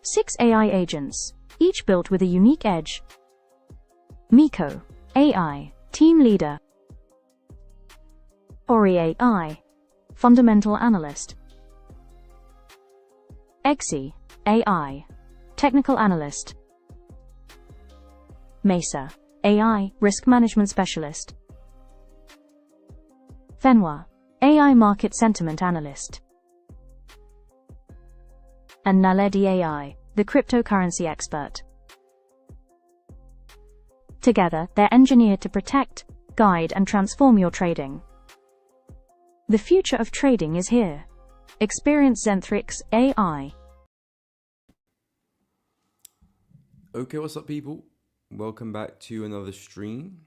6 AI agents, each built with a unique edge. Miko, AI, Team Leader. Ori AI, Fundamental Analyst. Exi, AI, Technical Analyst. Mesa, AI, Risk Management Specialist. Fenwa, AI Market Sentiment Analyst. And Naledi AI, the cryptocurrency expert. Together, they're engineered to protect, guide, and transform your trading. The future of trading is here. Experience Zentrix AI. Okay, what's up, people? Welcome back to another stream.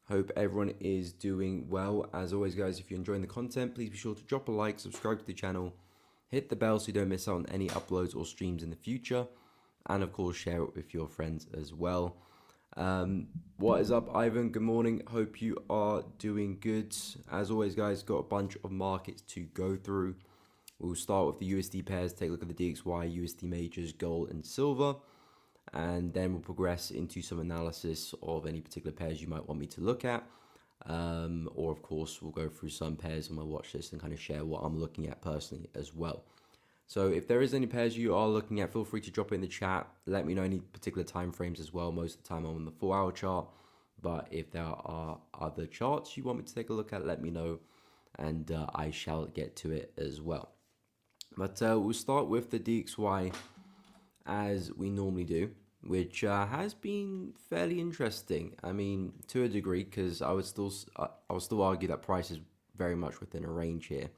Hope everyone is doing well. As always, guys, if you're enjoying the content, please be sure to drop a like, subscribe to the channel, hit the bell so you don't miss out on any uploads or streams in the future, and of course share it with your friends as well. What is up, Ivan? Good morning. Hope you are doing good. As always, guys, got a bunch of markets to go through. We'll start with the USD pairs, take a look at the DXY, USD majors, gold and silver, and then we'll progress into some analysis of any particular pairs you might want me to look at. Or of course, we'll go through some pairs on my watch list and kind of share what I'm looking at personally as well. So if there is any pairs you are looking at, feel free to drop it in the chat. Let me know any particular time frames as well. Most of the time I'm on the 4-hour chart, but if there are other charts you want me to take a look at, let me know, and I shall get to it as well. But we'll start with the DXY as we normally do, which has been fairly interesting. I mean, to a degree, because I would still argue that price is very much within a range here.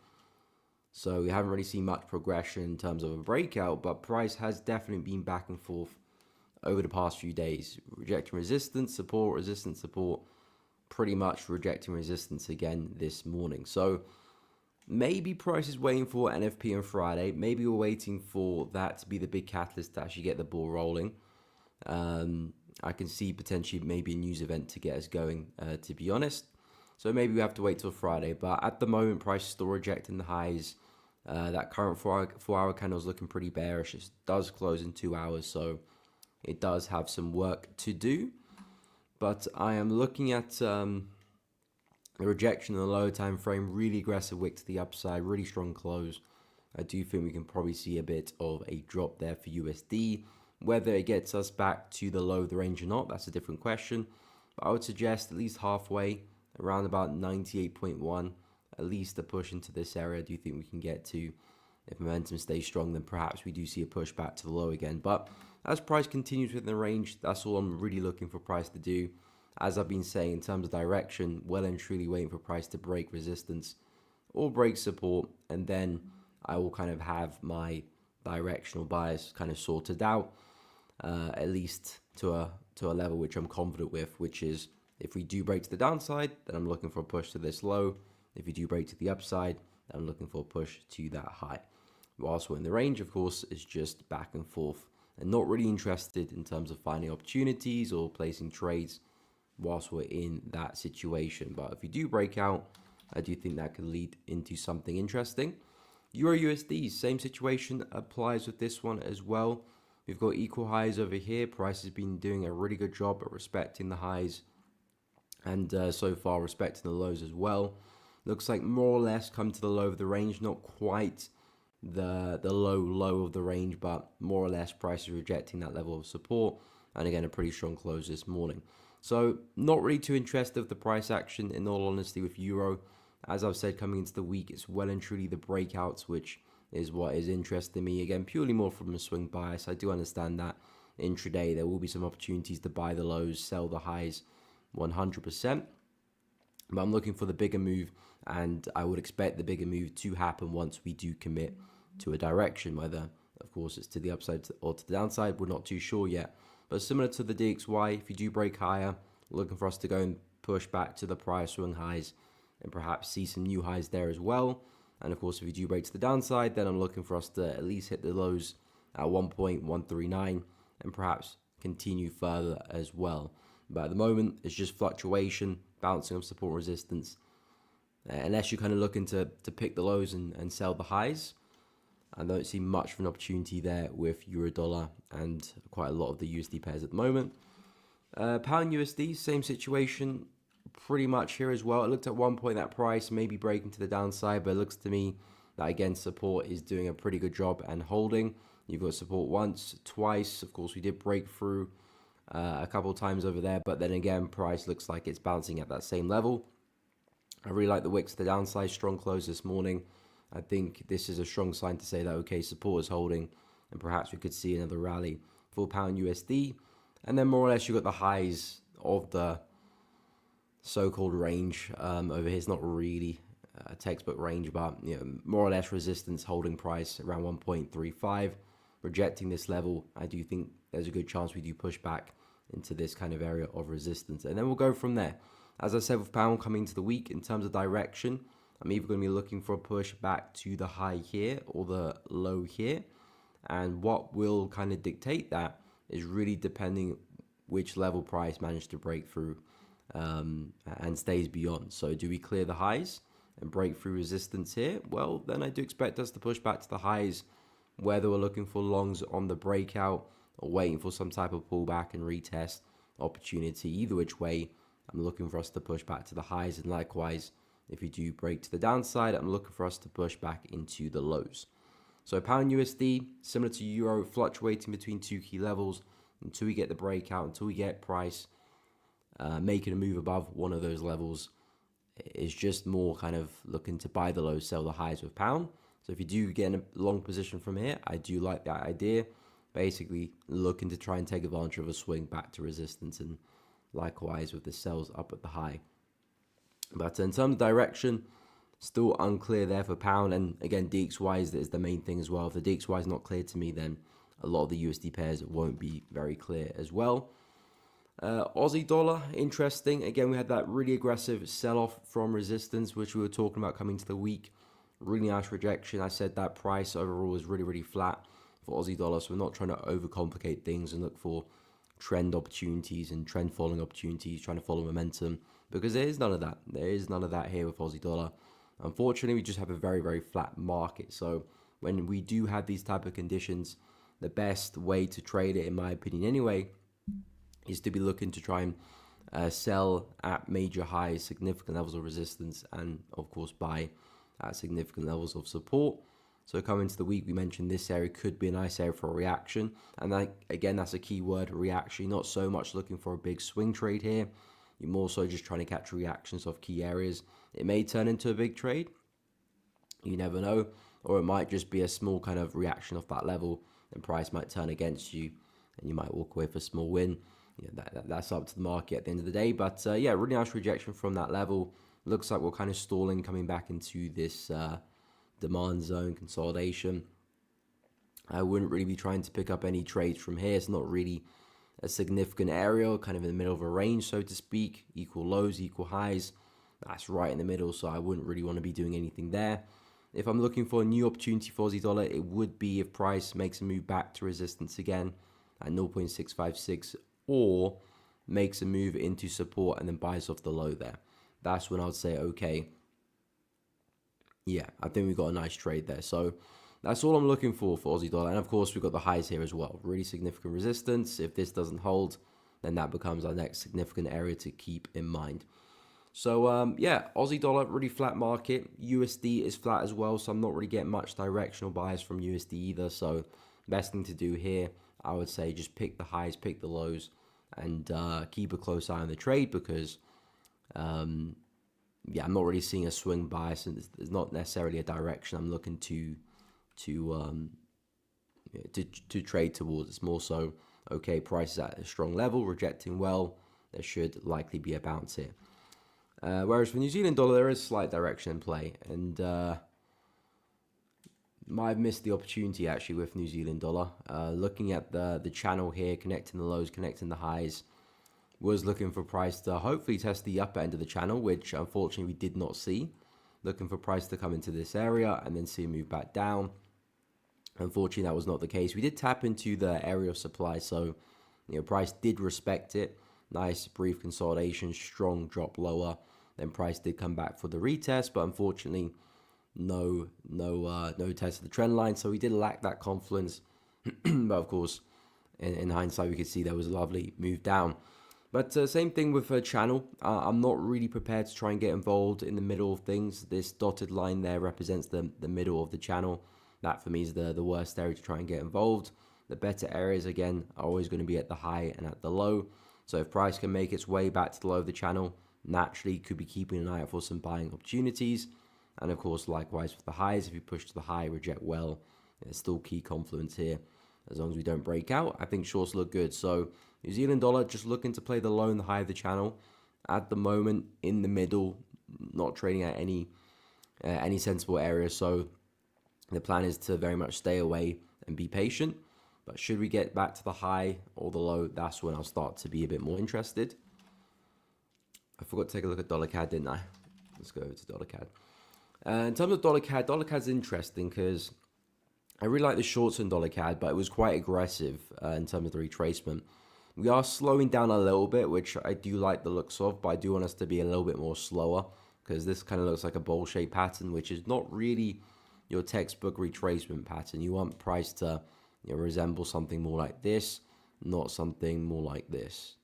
So we haven't really seen much progression in terms of a breakout, but price has definitely been back and forth over the past few days, rejecting resistance, support, pretty much rejecting resistance again this morning. So maybe price is waiting for NFP on Friday. Maybe we're waiting for that to be the big catalyst to actually get the ball rolling. I can see potentially maybe a news event to get us going, to be honest. So maybe we have to wait till Friday. But at the moment, price is still rejecting the highs. That current 4-hour candle is looking pretty bearish. It does close in 2 hours, so it does have some work to do. But I am looking at the rejection in the lower time frame, really aggressive wick to the upside, really strong close. I do think we can probably see a bit of a drop there for USD. Whether it gets us back to the low of the range or not, that's a different question. But I would suggest at least halfway, around about 98.1, at least a push into this area. I do think we can get to. If momentum stays strong, then perhaps we do see a push back to the low again. But as price continues within the range, that's all I'm really looking for price to do. As I've been saying, in terms of direction, well and truly waiting for price to break resistance or break support, and then I will kind of have my directional bias kind of sorted out, at least to a level which I'm confident with, which is if we do break to the downside, then I'm looking for a push to this low. If we do break to the upside, I'm looking for a push to that high. Whilst we're in the range, of course, it's just back and forth and not really interested in terms of finding opportunities or placing trades whilst we're in that situation. But if we do break out, I do think that could lead into something interesting. Euro USD, same situation applies with this one as well. We've got equal highs over here. Price has been doing a really good job at respecting the highs and so far respecting the lows as well. Looks like more or less come to the low of the range, not quite the low of the range, but more or less price is rejecting that level of support. And again, a pretty strong close this morning. So not really too interested with the price action, in all honesty, with Euro. As I've said, coming into the week, it's well and truly the breakouts, which is what is interesting me. Again, purely more from a swing bias. I do understand that intraday there will be some opportunities to buy the lows, sell the highs 100%. But I'm looking for the bigger move, and I would expect the bigger move to happen once we do commit to a direction. Whether, of course, it's to the upside or to the downside, we're not too sure yet. But similar to the DXY, if you do break higher, looking for us to go and push back to the prior swing highs and perhaps see some new highs there as well. And of course, if you do break to the downside, then I'm looking for us to at least hit the lows at 1.139 and perhaps continue further as well. But at the moment, it's just fluctuation, bouncing of support resistance. Unless you're kind of looking to pick the lows and sell the highs, I don't see much of an opportunity there with euro dollar and quite a lot of the USD pairs at the moment. Pound USD, same situation pretty much here as well. It looked at one point that price maybe breaking to the downside, but it looks to me that again support is doing a pretty good job and holding. You've got support once, twice. Of course, we did break through a couple of times over there, but then again, price looks like it's bouncing at that same level. I really like the wicks to the downside, strong close this morning. I think this is a strong sign to say that, okay, support is holding and perhaps we could see another rally for pound USD. And then more or less you got the highs of the so-called range over here. It's not really a textbook range, but more or less resistance holding price around 1.35. Rejecting this level, I do think there's a good chance we do push back into this kind of area of resistance. And then we'll go from there. As I said, with pound coming to the week, in terms of direction, I'm either going to be looking for a push back to the high here or the low here. And what will kind of dictate that is really depending which level price managed to break through and stays beyond. So do we clear the highs and break through resistance here? Well, then I do expect us to push back to the highs, whether we're looking for longs on the breakout or waiting for some type of pullback and retest opportunity. Either which way, I'm looking for us to push back to the highs, and likewise, if you do break to the downside, I'm looking for us to push back into the lows. So pound USD, similar to euro, fluctuating between two key levels until we get the breakout, until we get price making a move above one of those levels. Is just more kind of looking to buy the lows, sell the highs with pound. So if you do get in a long position from here, I do like that idea. Basically looking to try and take advantage of a swing back to resistance, and likewise with the sells up at the high. But in terms of direction, still unclear there for pound. And again, DXY is the main thing as well. If the DXY is not clear to me, then a lot of the USD pairs won't be very clear as well. Aussie dollar, interesting. Again, we had that really aggressive sell-off from resistance, which we were talking about coming to the week. Really nice rejection. I said that price overall is really, really flat for Aussie dollar. So we're not trying to overcomplicate things and look for trend opportunities and trend following opportunities, trying to follow momentum, because there is none of that. There is none of that here with Aussie dollar. Unfortunately, we just have a very, very flat market. So when we do have these type of conditions, the best way to trade it, in my opinion anyway, is to be looking to try and sell at major highs, significant levels of resistance, and of course buy at significant levels of support. So coming into the week, we mentioned this area could be a nice area for a reaction. And that, again, that's a key word, reaction. You're not so much looking for a big swing trade here. You're more so just trying to catch reactions of key areas. It may turn into a big trade. You never know. Or it might just be a small kind of reaction off that level, and price might turn against you and you might walk away for a small win. That's up to the market at the end of the day. But yeah, really nice rejection from that level. Looks like we're kind of stalling, coming back into this demand zone consolidation. I wouldn't really be trying to pick up any trades from here. It's not really a significant area, kind of in the middle of a range, so to speak. Equal lows, equal highs. That's right in the middle, so I wouldn't really want to be doing anything there. If I'm looking for a new opportunity for Aussie dollar, it would be if price makes a move back to resistance again at 0.656, or makes a move into support and then buys off the low there. That's when I would say, okay, yeah, I think we've got a nice trade there. So that's all I'm looking for Aussie dollar. And of course, we've got the highs here as well. Really significant resistance. If this doesn't hold, then that becomes our next significant area to keep in mind. So yeah, Aussie dollar, really flat market. USD is flat as well, so I'm not really getting much directional bias from USD either. So best thing to do here, I would say, just pick the highs, pick the lows, and keep a close eye on the trade, because yeah, I'm not really seeing a swing bias, and there's not necessarily a direction I'm looking to trade towards. It's more so, okay, price is at a strong level, rejecting well, there should likely be a bounce here. Whereas for New Zealand dollar, there is slight direction in play, and might have missed the opportunity actually with New Zealand dollar. Looking at the channel here, connecting the lows, connecting the highs, was looking for price to hopefully test the upper end of the channel, which unfortunately we did not see. Looking for price to come into this area and then see a move back down. Unfortunately, that was not the case. We did tap into the area of supply, so price did respect it. Nice brief consolidation, strong drop lower. Then price did come back for the retest, but unfortunately no test of the trend line. So we did lack that confidence. But of course, in hindsight, we could see there was a lovely move down. But same thing with channel. I'm not really prepared to try and get involved in the middle of things. This dotted line there represents the middle of the channel. That for me is the worst area to try and get involved. The better areas, again, are always going to be at the high and at the low. So if price can make its way back to the low of the channel, naturally could be keeping an eye out for some buying opportunities. And of course, likewise with the highs, if you push to the high, reject well, there's still key confluence here. As long as we don't break out, I think shorts look good. So New Zealand dollar, just looking to play the low and the high of the channel. At the moment, in the middle, not trading at any sensible area. So the plan is to very much stay away and be patient. But should we get back to the high or the low, that's when I'll start to be a bit more interested. I forgot to take a look at dollar CAD, didn't I? Let's go over to dollar CAD. In terms of dollar CAD's interesting because I really like the shorts in dollar CAD, but it was quite aggressive in terms of the retracement. We are slowing down a little bit, which I do like the looks of, but I do want us to be a little bit more slower because this kind of looks like a bowl shape pattern, which is not really your textbook retracement pattern. You want price to resemble something more like this, not something more like this.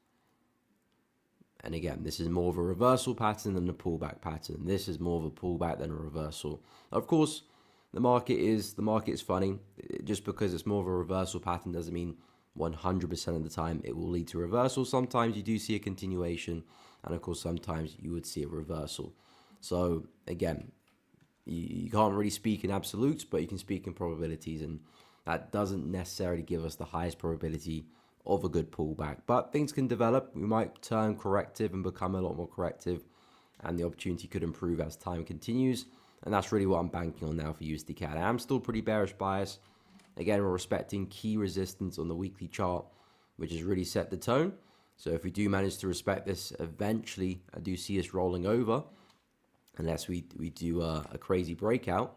And again, this is more of a reversal pattern than a pullback pattern. This is more of a pullback than a reversal. Of course, the market is funny. Just because it's more of a reversal pattern doesn't mean 100% of the time it will lead to reversal. Sometimes you do see a continuation, and of course, sometimes you would see a reversal. So again, you can't really speak in absolutes, but you can speak in probabilities, and that doesn't necessarily give us the highest probability of a good pullback. But things can develop. We might turn corrective and become a lot more corrective, and the opportunity could improve as time continues. And that's really what I'm banking on now for USD CAD. I am still pretty bearish bias. Again, we're respecting key resistance on the weekly chart, which has really set the tone. So if we do manage to respect this, eventually I do see us rolling over, unless we do a crazy breakout.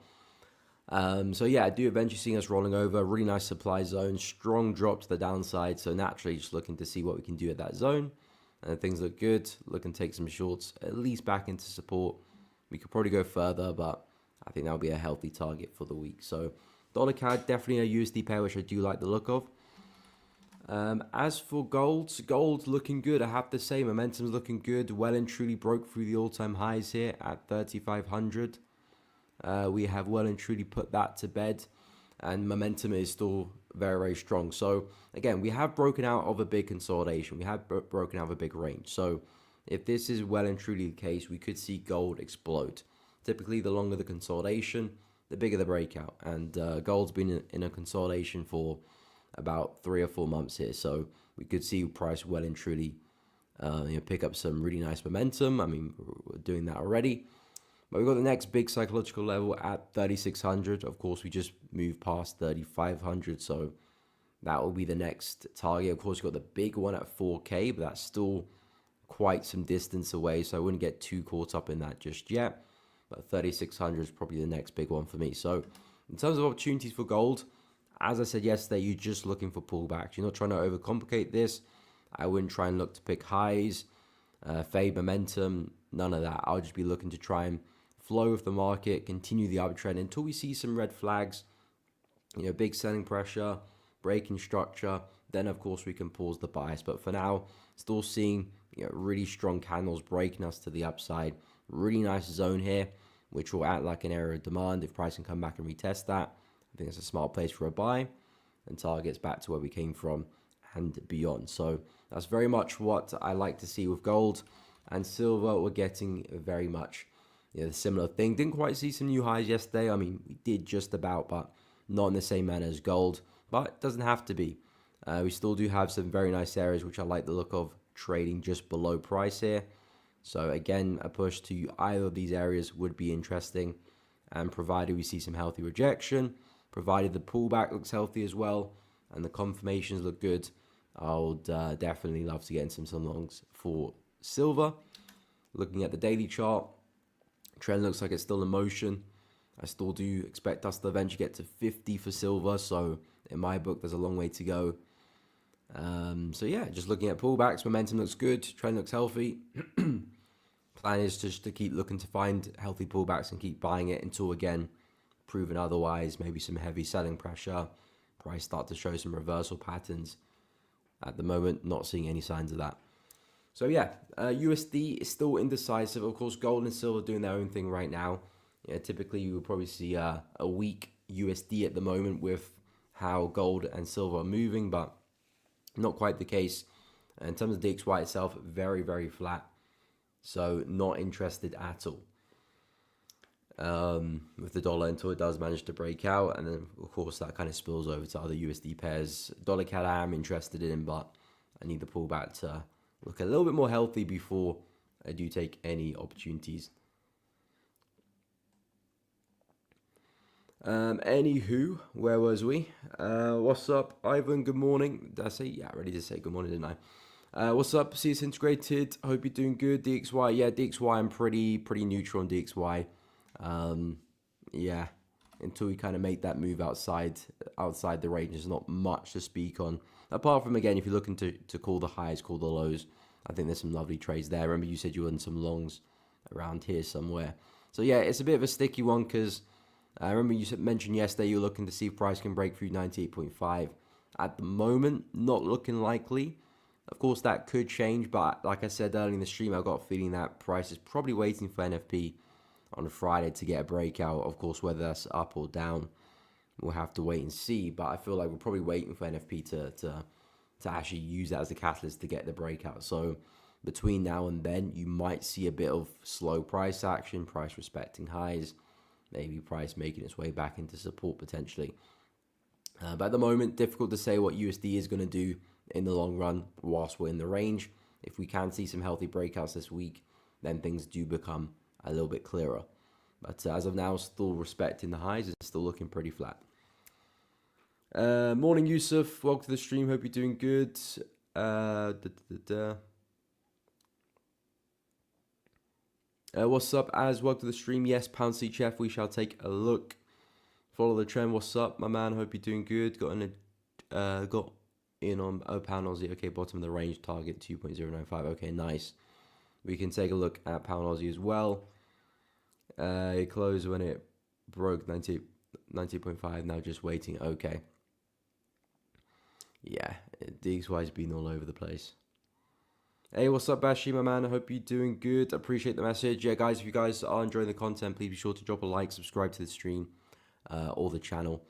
So yeah, I do eventually see us rolling over. Really nice supply zone, strong drop to the downside. So naturally just looking to see what we can do at that zone. And things look good. Looking to take some shorts, at least back into support. We could probably go further, but I think that'll be a healthy target for the week. So dollar CAD, definitely a USD pair, which I do like the look of. As for gold's looking good. I have to say, momentum's looking good. Well and truly broke through the all-time highs here at 3,500. We have well and truly put that to bed, and momentum is still very, very strong. So again, we have broken out of a big consolidation. We have broken out of a big range. So if this is well and truly the case, we could see gold explode. Typically, the longer the consolidation, the bigger the breakout. And gold's been in a consolidation for about 3 or 4 months here. So we could see price well and truly pick up some really nice momentum. I mean, we're doing that already. But we've got the next big psychological level at 3,600. Of course, we just moved past 3,500. So that will be the next target. Of course, we've got the big one at 4K, but that's still quite some distance away. So I wouldn't get too caught up in that just yet. But 3,600 is probably the next big one for me. So in terms of opportunities for gold, as I said yesterday, you're just looking for pullbacks. You're not trying to overcomplicate this. I wouldn't try and look to pick highs, fade momentum, none of that. I'll just be looking to try and flow with the market, continue the uptrend until we see some red flags, big selling pressure, breaking structure. Then, of course, we can pause the bias. But for now, still seeing really strong candles breaking us to the upside. Really nice zone here, which will act like an area of demand. If price can come back and retest that, I think it's a smart place for a buy, and targets back to where we came from and beyond. So that's very much what I like to see with gold. And silver, we're getting very much the similar thing. Didn't quite see some new highs yesterday. I mean, we did just about, but not in the same manner as gold. But it doesn't have to be. We still do have some very nice areas, which I like the look of, trading just below price here. So again, a push to either of these areas would be interesting. And provided we see some healthy rejection, provided the pullback looks healthy as well, and the confirmations look good, I would definitely love to get into some longs for silver. Looking at the daily chart, trend looks like it's still in motion. I still do expect us to eventually get to 50 for silver. So in my book, there's a long way to go. So yeah, just looking at pullbacks, momentum looks good. Trend looks healthy. Plan plan is just to keep looking to find healthy pullbacks and keep buying it until, again, proven otherwise, maybe some heavy selling pressure, price start to show some reversal patterns. At the moment, not seeing any signs of that. So yeah, USD is still indecisive. Of course, gold and silver doing their own thing right now. Yeah, typically you will probably see a weak USD at the moment with how gold and silver are moving, but not quite the case. In terms of DXY itself, very, very flat. So not interested at all with the dollar until it does manage to break out. And then, of course, that kind of spills over to other USD pairs. Dollar CAD I am interested in, but I need the pullback to look a little bit more healthy before I do take any opportunities. Anywho, where was we? What's up, Ivan? Good morning. Did I say? Yeah, ready to say good morning, didn't I? What's up, CS Integrated? Hope you're doing good. DXY, yeah, DXY, I'm pretty neutral on DXY. Yeah, until we kind of make that move outside the range, there's not much to speak on. Apart from, again, if you're looking to call the highs, call the lows, I think there's some lovely trades there. Remember, you said you were in some longs around here somewhere. So yeah, it's a bit of a sticky one because I remember you mentioned yesterday you're looking to see if price can break through 98.5. At the moment, not looking likely. Of course, that could change, but like I said earlier in the stream, I got a feeling that price is probably waiting for NFP on a Friday to get a breakout. Of course, whether that's up or down, we'll have to wait and see. But I feel like we're probably waiting for NFP to actually use that as a catalyst to get the breakout. So between now and then, you might see a bit of slow price action, price respecting highs, maybe price making its way back into support potentially. But at the moment, difficult to say what USD is going to do in the long run whilst we're in the range. If we can see some healthy breakouts this week, then things do become a little bit clearer. But as of now, still respecting the highs and still looking pretty flat. Morning, Yusuf. Welcome to the stream. Hope you're doing good. What's up, Az? Welcome to the stream. Yes, Pound CHF. We shall take a look. Follow the trend. What's up, my man? Hope you're doing good. Got in on Pound Aussie. Okay, bottom of the range. Target 2.095. Okay, nice. We can take a look at Pound Aussie as well. It closed when it broke 90.5. Now just waiting. Okay. Yeah, DXY's been all over the place. Hey, what's up, Bashi, my man? I hope you're doing good. Appreciate the message. Yeah, guys, if you guys are enjoying the content, please be sure to drop a like, subscribe to the stream or the channel.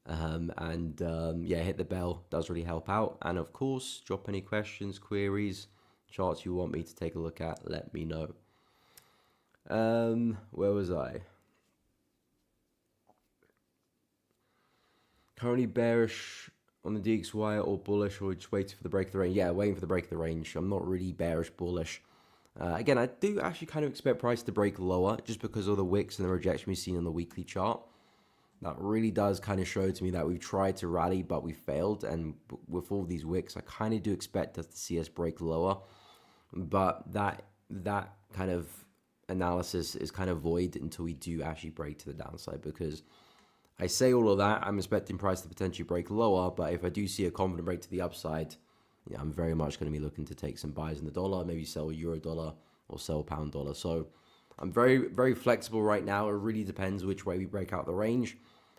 Yeah, hit the bell. Does really help out. And of course, drop any questions, queries, charts you want me to take a look at. Let me know. Where was I? Currently bearish on the DXY or bullish, or just waiting for the break of the range? Yeah, waiting for the break of the range. I'm not really bearish, bullish. Again, I do actually kind of expect price to break lower just because of the wicks and the rejection we've seen on the weekly chart. That really does kind of show to me that we've tried to rally, but we failed. And with all these wicks, I kind of do expect us to see us break lower. But that kind of analysis is kind of void until we do actually break to the downside, because I say all of that, I'm expecting price to potentially break lower, but if I do see a confident break to the upside, yeah, I'm very much going to be looking to take some buys in the dollar, maybe sell euro dollar or sell pound dollar. So I'm very, very flexible right now. It really depends which way we break out the range.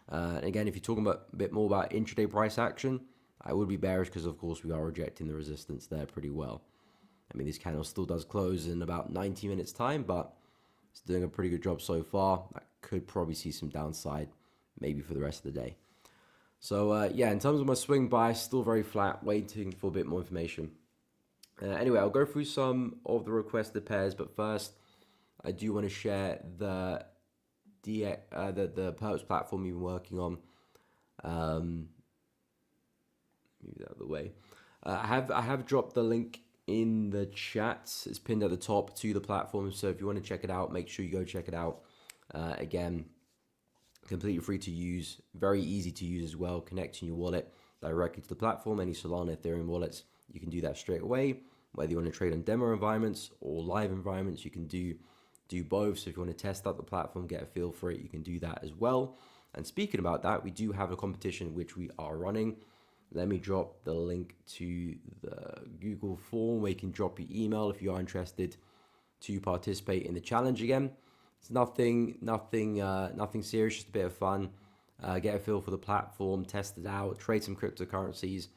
And again, if you're talking about a bit more about intraday price action, I would be bearish because, of course, we are rejecting the resistance there pretty well. I mean, this candle still does close in about 90 minutes time, but it's doing a pretty good job so far. I could probably see some downside maybe for the rest of the day. So yeah, in terms of my swing buy, still very flat, waiting for a bit more information. Anyway, I'll go through some of the requested pairs, but first I do want to share the perps platform you've been working on. Move that out of the way. I have dropped the link in the chat. It's pinned at the top to the platform, so if you want to check it out, make sure you go check it out. Again, completely free to use, very easy to use as well. Connecting your wallet directly to the platform, any Solana, Ethereum wallets, you can do that straight away. Whether you want to trade on demo environments or live environments, you can do both. So if you want to test out the platform, get a feel for it, you can do that as well. And speaking about that, we do have a competition which we are running. Let me drop the link to the Google form where you can drop your email if you are interested to participate in the challenge again. It's nothing serious, just a bit of fun. Get a feel for the platform, test it out, trade some cryptocurrencies,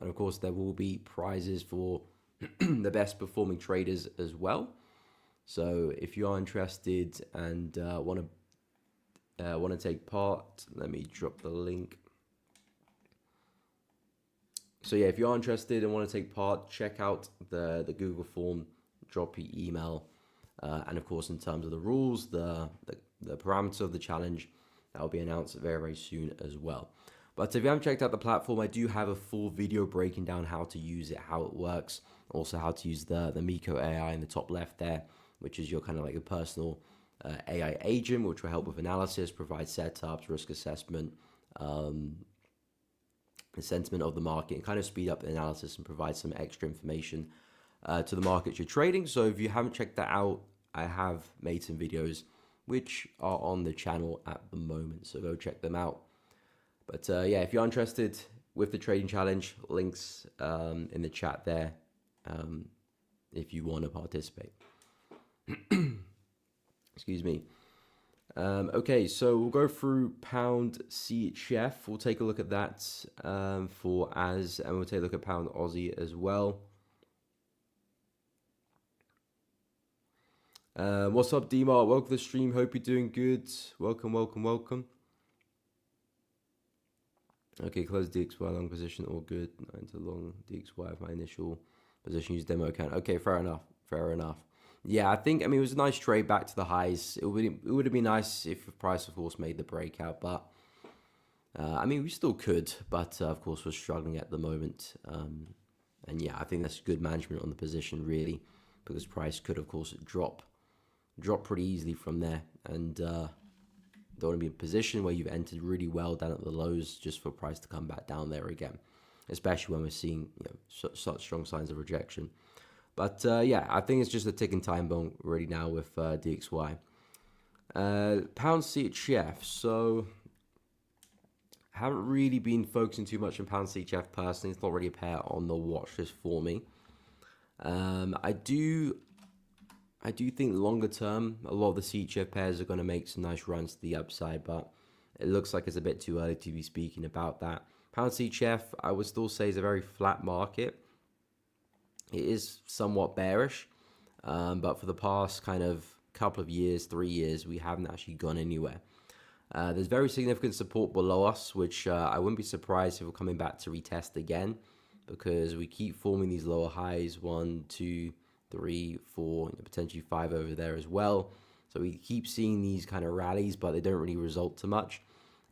and of course there will be prizes for the best performing traders as well. So if you are interested and want to take part, let me drop the link. So yeah, if you are interested and want to take part, check out the Google form, drop your email, and of course in terms of the rules, the parameters of the challenge, that will be announced very, very soon as well. But if you haven't checked out the platform, I do have a full video breaking down how to use it, how it works, also how to use the Miko AI in the top left there, which is your kind of like a personal AI agent, which will help with analysis, provide setups, risk assessment, the sentiment of the market, and kind of speed up the analysis and provide some extra information to the markets you're trading. So if you haven't checked that out, I have made some videos which are on the channel at the moment, so go check them out. But yeah, if you're interested with the trading challenge, links in the chat there if you want to participate. Excuse me. Okay, so we'll go through pound CHF. We'll take a look at that for AS, and we'll take a look at pound Aussie as well. What's up, D-Mart? Welcome to the stream. Hope you're doing good. Welcome, welcome, welcome. Okay, close DXY long position, all good. 9 to long DXY of my initial position, use demo account. Okay, fair enough, fair enough. Yeah, I mean, it was a nice trade back to the highs. It would have been nice if the price, of course, made the breakout, but I mean, we still could, but of course, we're struggling at the moment. And yeah, I think that's good management on the position, really, because price could, of course, drop pretty easily from there, and don't want to be in a position where you've entered really well down at the lows just for price to come back down there again, especially when we're seeing such strong signs of rejection. But yeah, I think it's just a ticking time bomb really now with DXY. Pound CHF, so I haven't really been focusing too much on pound CHF personally. It's not really a pair on the watch list for me. I do think longer term, a lot of the CHF pairs are going to make some nice runs to the upside, but it looks like it's a bit too early to be speaking about that. Pound CHF, I would still say, is a very flat market. It is somewhat bearish, but for the past kind of couple of years, 3 years, we haven't actually gone anywhere. There's very significant support below us, which I wouldn't be surprised if we're coming back to retest again, because we keep forming these lower highs, 1, 2, 3, 4, potentially 5 over there as well. So we keep seeing these kind of rallies, but they don't really result to much.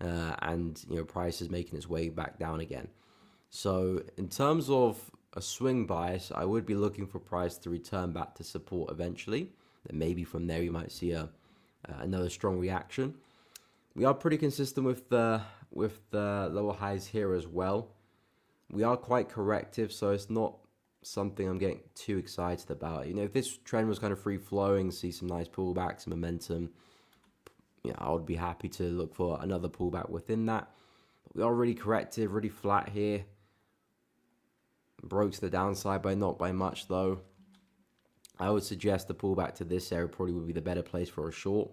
And price is making its way back down again. So in terms of a swing bias, I would be looking for price to return back to support eventually. Then maybe from there you might see another strong reaction. We are pretty consistent with the lower highs here as well. We are quite corrective, so it's not something I'm getting too excited about. If this trend was kind of free flowing, see some nice pullbacks, some momentum, I would be happy to look for another pullback within that. But we are really corrective, really flat here. Broke to the downside, but not by much though. I would suggest the pullback to this area probably would be the better place for a short.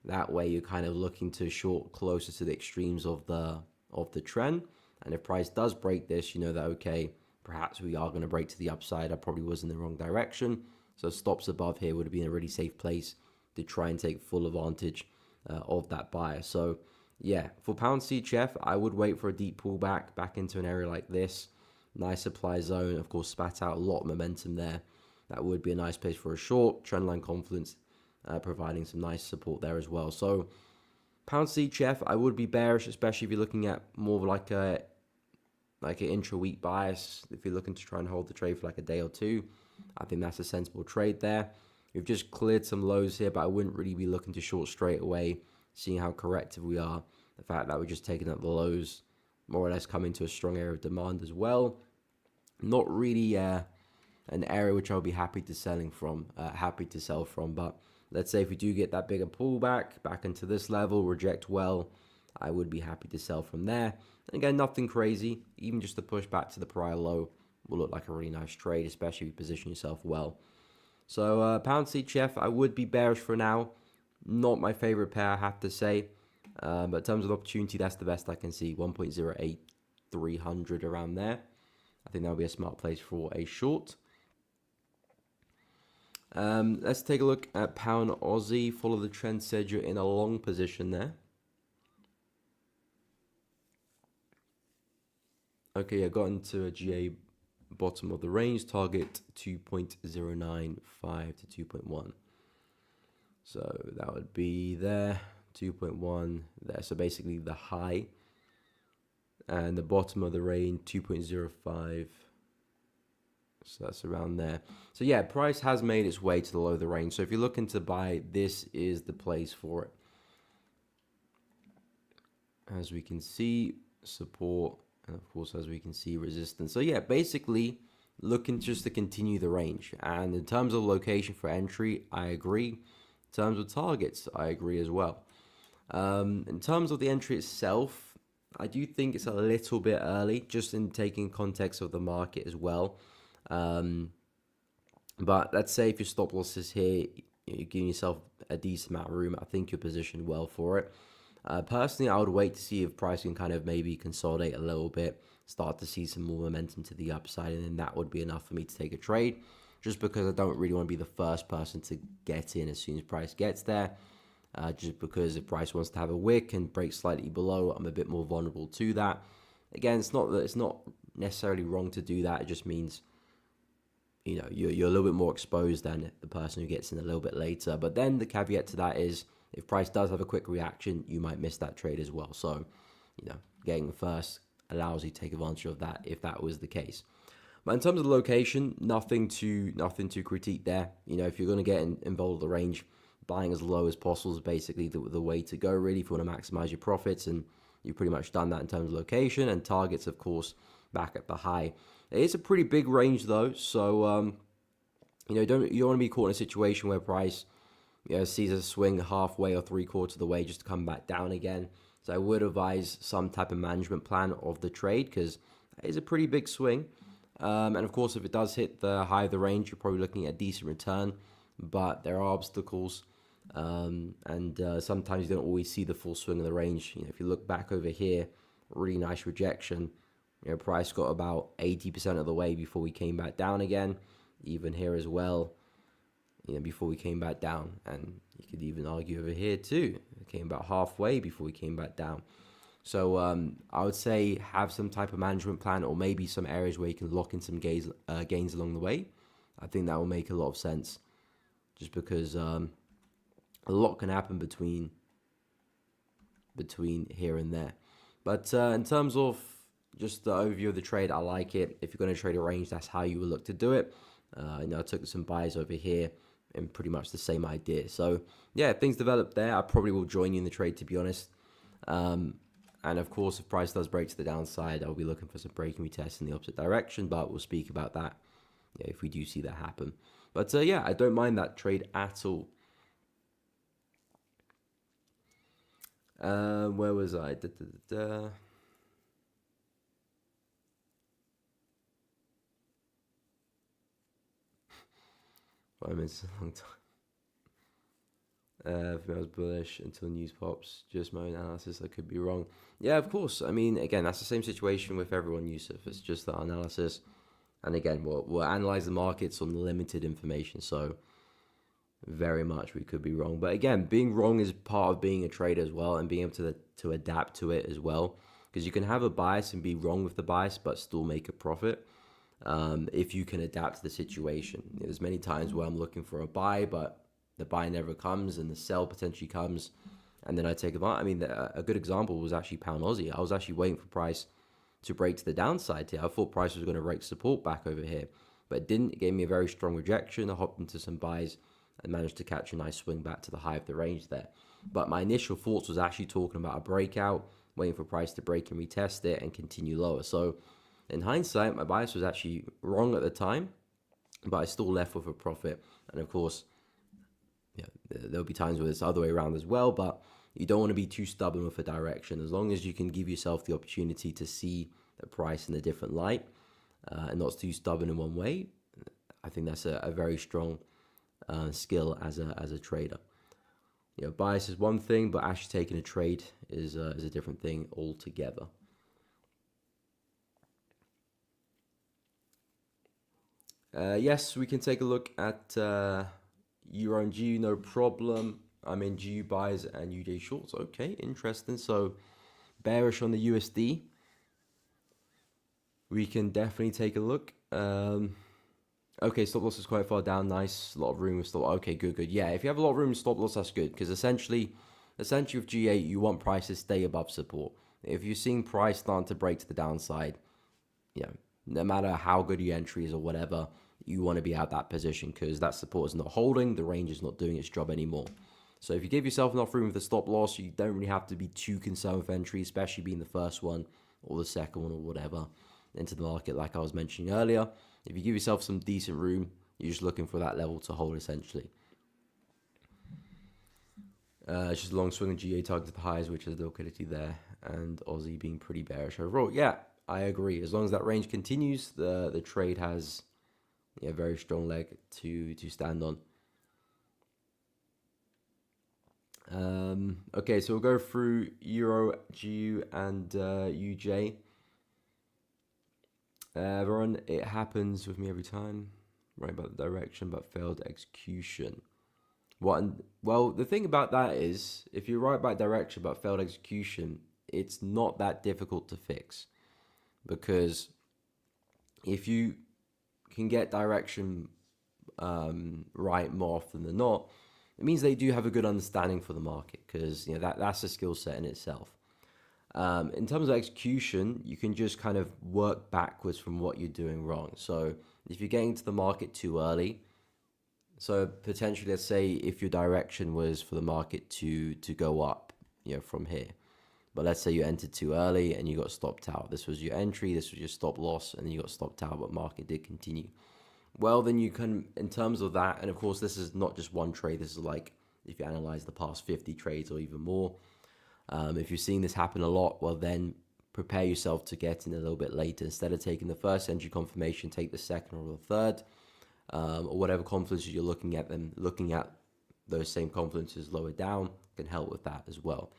That way you're kind of looking to short closer to the extremes of the trend. And if price does break this, you know that, okay, perhaps we are going to break to the upside. I probably was in the wrong direction. So stops above here would have been a really safe place to try and take full advantage of that buyer. So yeah, for pound CHF, I would wait for a deep pullback back into an area like this. Nice supply zone, of course, spat out a lot of momentum there. That would be a nice place for a short. Trendline confidence providing some nice support there as well. So pound CHF, I would be bearish, especially if you're looking at more of like an intra-week bias. If you're looking to try and hold the trade for like a day or two, I think that's a sensible trade there. We've just cleared some lows here, but I wouldn't really be looking to short straight away, seeing how corrective we are. The fact that we're just taking up the lows, more or less coming to a strong area of demand as well. Not really an area which I'll be happy to sell from, but let's say if we do get that bigger pullback back into this level, reject well, I would be happy to sell from there. And again, nothing crazy, even just the push back to the prior low will look like a really nice trade, especially if you position yourself well. So pound CHF, I would be bearish for now. Not my favorite pair, I have to say. But in terms of opportunity, that's the best I can see. 1.08300 around there. I think that'll be a smart place for a short. Let's take a look at pound Aussie. Follow the trend, said you're in a long position there. Okay, I got into a GA bottom of the range, target 2.095 to 2.1. So that would be there, 2.1 there. So basically the high, and the bottom of the range, 2.05. So that's around there. So yeah, price has made its way to the low of the range. So if you're looking to buy, this is the place for it. As we can see, support, and of course, as we can see, resistance. So yeah, basically looking just to continue the range. And in terms of location for entry, I agree. In terms of targets, I agree as well. In terms of the entry itself, I do think it's a little bit early, just in taking context of the market as well. But let's say if your stop loss is here, you're giving yourself a decent amount of room. I think you're positioned well for it. Personally, I would wait to see if price can kind of maybe consolidate a little bit, start to see some more momentum to the upside, and then that would be enough for me to take a trade, just because I don't really want to be the first person to get in as soon as price gets there. Just because if price wants to have a wick and break slightly below, I'm a bit more vulnerable to that. Again, it's not necessarily wrong to do that. It just means, you know, you're a little bit more exposed than the person who gets in a little bit later. But then the caveat to that is, if price does have a quick reaction, you might miss that trade as well. So, you know, getting first allows you to take advantage of that if that was the case. But in terms of the location, nothing to critique there. You know, if you're going to get involved with the range, buying as low as possible is basically the way to go, really, if you want to maximize your profits. And you've pretty much done that in terms of location, and targets, of course, back at the high. It's a pretty big range though, so you know, you don't want to be caught in a situation where price, you know, sees a swing halfway or 3/4 of the way just to come back down again. So I would advise some type of management plan of the trade, because it is a pretty big swing. And of course, if it does hit the high of the range, you're probably looking at a decent return, but there are obstacles. And sometimes you don't always see the full swing of the range. You know, if you look back over here, really nice rejection. You know, price got about 80% of the way before we came back down again. Even here as well, you know, before we came back down. And you could even argue over here too. It came about halfway before we came back down. So I would say have some type of management plan, or maybe some areas where you can lock in some gains along the way. I think that will make a lot of sense, just because a lot can happen between here and there. But in terms of just the overview of the trade, I like it. If you're going to trade a range, that's how you would look to do it. You know, I took some buys over here and pretty much the same idea. So yeah, if things develop there, I probably will join you in the trade, to be honest. And of course, if price does break to the downside, I'll be looking for some break and retest in the opposite direction, but we'll speak about that, yeah, if we do see that happen. But yeah, I don't mind that trade at all. Where was I? I missed a long time. For me, I was bullish until news pops. Just my own analysis. I could be wrong. Yeah, of course. I mean, again, that's the same situation with everyone, Yusuf. It's just the analysis. And again, we'll analyze the markets on limited information. So very much we could be wrong. But again, being wrong is part of being a trader as well, and being able to adapt to it as well. Because you can have a bias and be wrong with the bias, but still make a profit. If you can adapt to the situation. There's many times where I'm looking for a buy, but the buy never comes, and the sell potentially comes, and then I take advantage. I mean, a good example was actually pound Aussie. I was actually waiting for price to break to the downside here. I thought price was going to break support back over here, but it didn't. It gave me a very strong rejection. I hopped into some buys and managed to catch a nice swing back to the high of the range there. But my initial thoughts was actually talking about a breakout, waiting for price to break and retest it and continue lower. So in hindsight, my bias was actually wrong at the time, but I still left with a profit. And of course, yeah, there'll be times where it's the other way around as well, but you don't want to be too stubborn with a direction. As long as you can give yourself the opportunity to see the price in a different light, and not too stubborn in one way, I think that's a very strong skill as a trader. Bias is one thing, but actually taking a trade is a different thing altogether. Yes, we can take a look at Euro and GU, no problem. I'm in GU buys and UJ shorts. Okay, interesting. So bearish on the USD. We can definitely take a look. Okay, stop loss is quite far down. Nice, a lot of room with stop. Okay, good. Yeah, if you have a lot of room with stop loss, that's good, because essentially with G8, you want price to stay above support. If you're seeing price starting to break to the downside, no matter how good your entry is or whatever, you want to be out that position, because that support is not holding, the range is not doing its job anymore. So if you give yourself enough room with the stop loss, you don't really have to be too concerned with entry, especially being the first one or the second one or whatever into the market, like I was mentioning earlier. If you give yourself some decent room, you're just looking for that level to hold, essentially. It's just a long swing on GA targeted highs, which is the liquidity there, and Aussie being pretty bearish overall. Yeah, I agree. As long as that range continues, the trade has a very strong leg to stand on. Okay, so we'll go through Euro, GU, and UJ. Everyone, it happens with me every time. Right about the direction, but failed execution. Well, the thing about that is, if you're right about direction but failed execution, it's not that difficult to fix, because if you can get direction right more often than not, it means they do have a good understanding for the market, because that's a skill set in itself. In terms of execution, you can just kind of work backwards from what you're doing wrong. So if you're getting to the market too early, so potentially, let's say if your direction was for the market to go up, from here, but let's say you entered too early and you got stopped out. This was your entry, this was your stop loss, and then you got stopped out, but market did continue. Well, then you can, in terms of that, and of course, this is not just one trade. This is like if you analyze the past 50 trades or even more. If you're seeing this happen a lot, well, then prepare yourself to get in a little bit later. Instead of taking the first entry confirmation, take the second or the third, or whatever confluences you're looking at. Them looking at those same confluences lower down can help with that as well.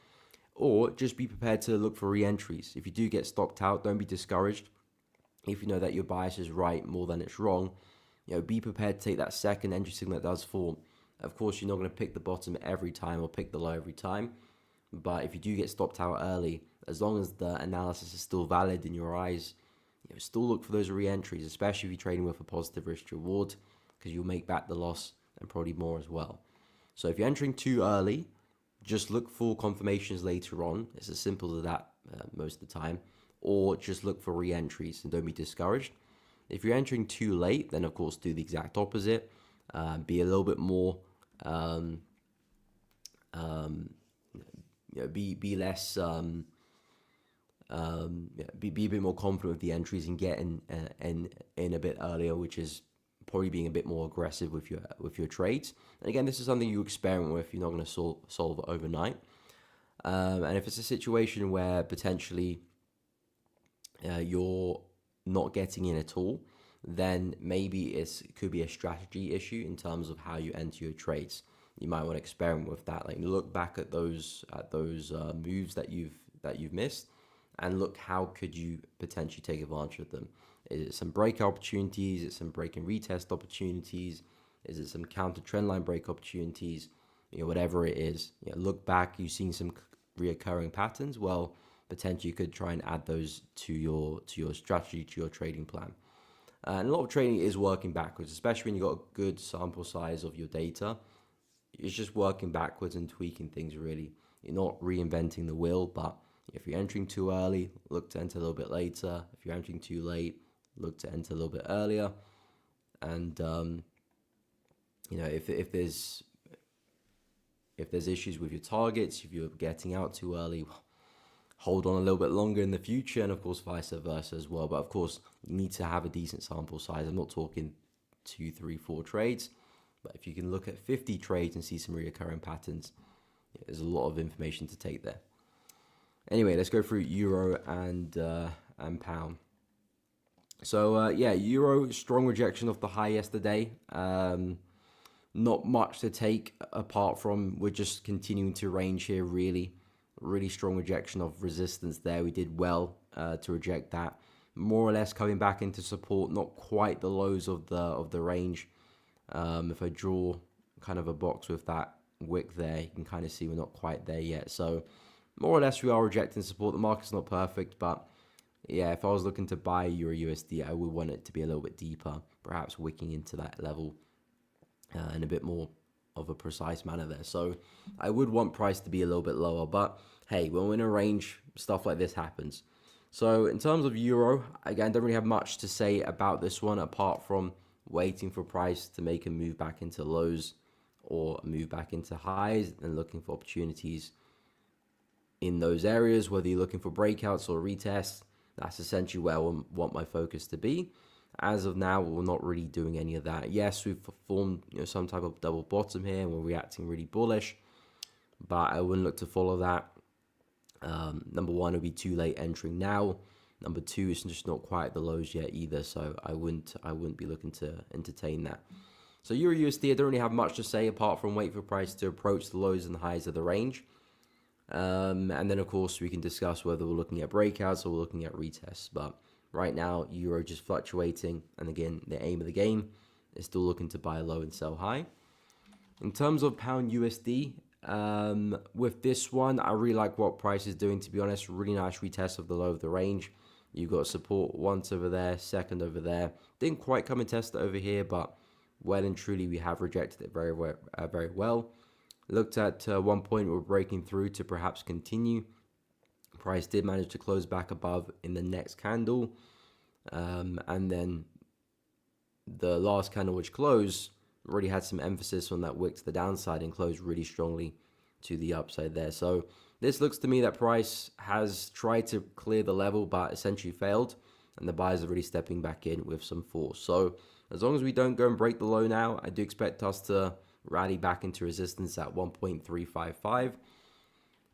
Or just be prepared to look for re-entries. If you do get stopped out, don't be discouraged. If you know that your bias is right more than it's wrong, be prepared to take that second entry signal that does form. Of course, you're not going to pick the bottom every time or pick the low every time. But if you do get stopped out early, as long as the analysis is still valid in your eyes, still look for those re-entries, especially if you're trading with a positive risk to reward, because you'll make back the loss and probably more as well. So if you're entering too early, just look for confirmations later on. It's as simple as that most of the time. Or just look for re-entries and don't be discouraged. If you're entering too late, then of course do the exact opposite. Be a little bit more, be less, be a bit more confident with the entries and get in a bit earlier, which is probably being a bit more aggressive with your trades. And again, this is something you experiment with. You're not going to solve it overnight. And if it's a situation where potentially you're not getting in at all, then maybe it could be a strategy issue in terms of how you enter your trades. You might want to experiment with that. Like, look back at those moves that you've missed, and look how could you potentially take advantage of them. Is it some breakout opportunities? Is it some break and retest opportunities? Is it some counter trendline break opportunities? Whatever it is. Look back. You've seen some reoccurring patterns. Well, potentially you could try and add those to your strategy, to your trading plan. And a lot of trading is working backwards, especially when you've got a good sample size of your data. It's just working backwards and tweaking things, really. You're not reinventing the wheel, but if you're entering too early, look to enter a little bit later. If you're entering too late, look to enter a little bit earlier. And if there's issues with your targets, if you're getting out too early, hold on a little bit longer in the future, and of course vice versa as well. But of course, you need to have a decent sample size. I'm not talking 2, 3, 4 trades, but if you can look at 50 trades and see some reoccurring patterns, there's a lot of information to take there. Anyway, let's go through euro and pound. So Euro, strong rejection of the high yesterday. not much to take apart from we're just continuing to range here. Really strong rejection of resistance there. We did well to reject that. More or less coming back into support, not quite the lows of the range. If I draw kind of a box with that wick there, you can kind of see we're not quite there yet. So more or less we are rejecting support. The market's not perfect, but yeah, if I was looking to buy Euro USD, I would want it to be a little bit deeper, perhaps wicking into that level in a bit more of a precise manner there. So I would want price to be a little bit lower, but hey, when we're in a range, stuff like this happens. So in terms of Euro, again, don't really have much to say about this one apart from waiting for price to make a move back into lows or move back into highs and looking for opportunities in those areas, whether you're looking for breakouts or retests. That's essentially where I want my focus to be. As of now, we're not really doing any of that. Yes, we've formed some type of double bottom here and we're reacting really bullish, but I wouldn't look to follow that. Number one, it would be too late entering now. Number two, it's just not quite the lows yet either, so I wouldn't be looking to entertain that. So Euro USD, I don't really have much to say apart from wait for price to approach the lows and the highs of the range. And then of course we can discuss whether we're looking at breakouts or we're looking at retests. But right now, Euro just fluctuating, and again, the aim of the game is still looking to buy low and sell high. In terms of pound USD, with this one, I really like what price is doing, to be honest. Really nice retest of the low of the range. You've got support once over there, second over there. Didn't quite come and test it over here, but well and truly we have rejected it very well. Looked at one point we're breaking through to perhaps continue. Price did manage to close back above in the next candle, and then the last candle which closed really had some emphasis on that wick to the downside and closed really strongly to the upside there. So this looks to me that price has tried to clear the level but essentially failed, and the buyers are really stepping back in with some force. So as long as we don't go and break the low now, I do expect us to rally back into resistance at 1.355,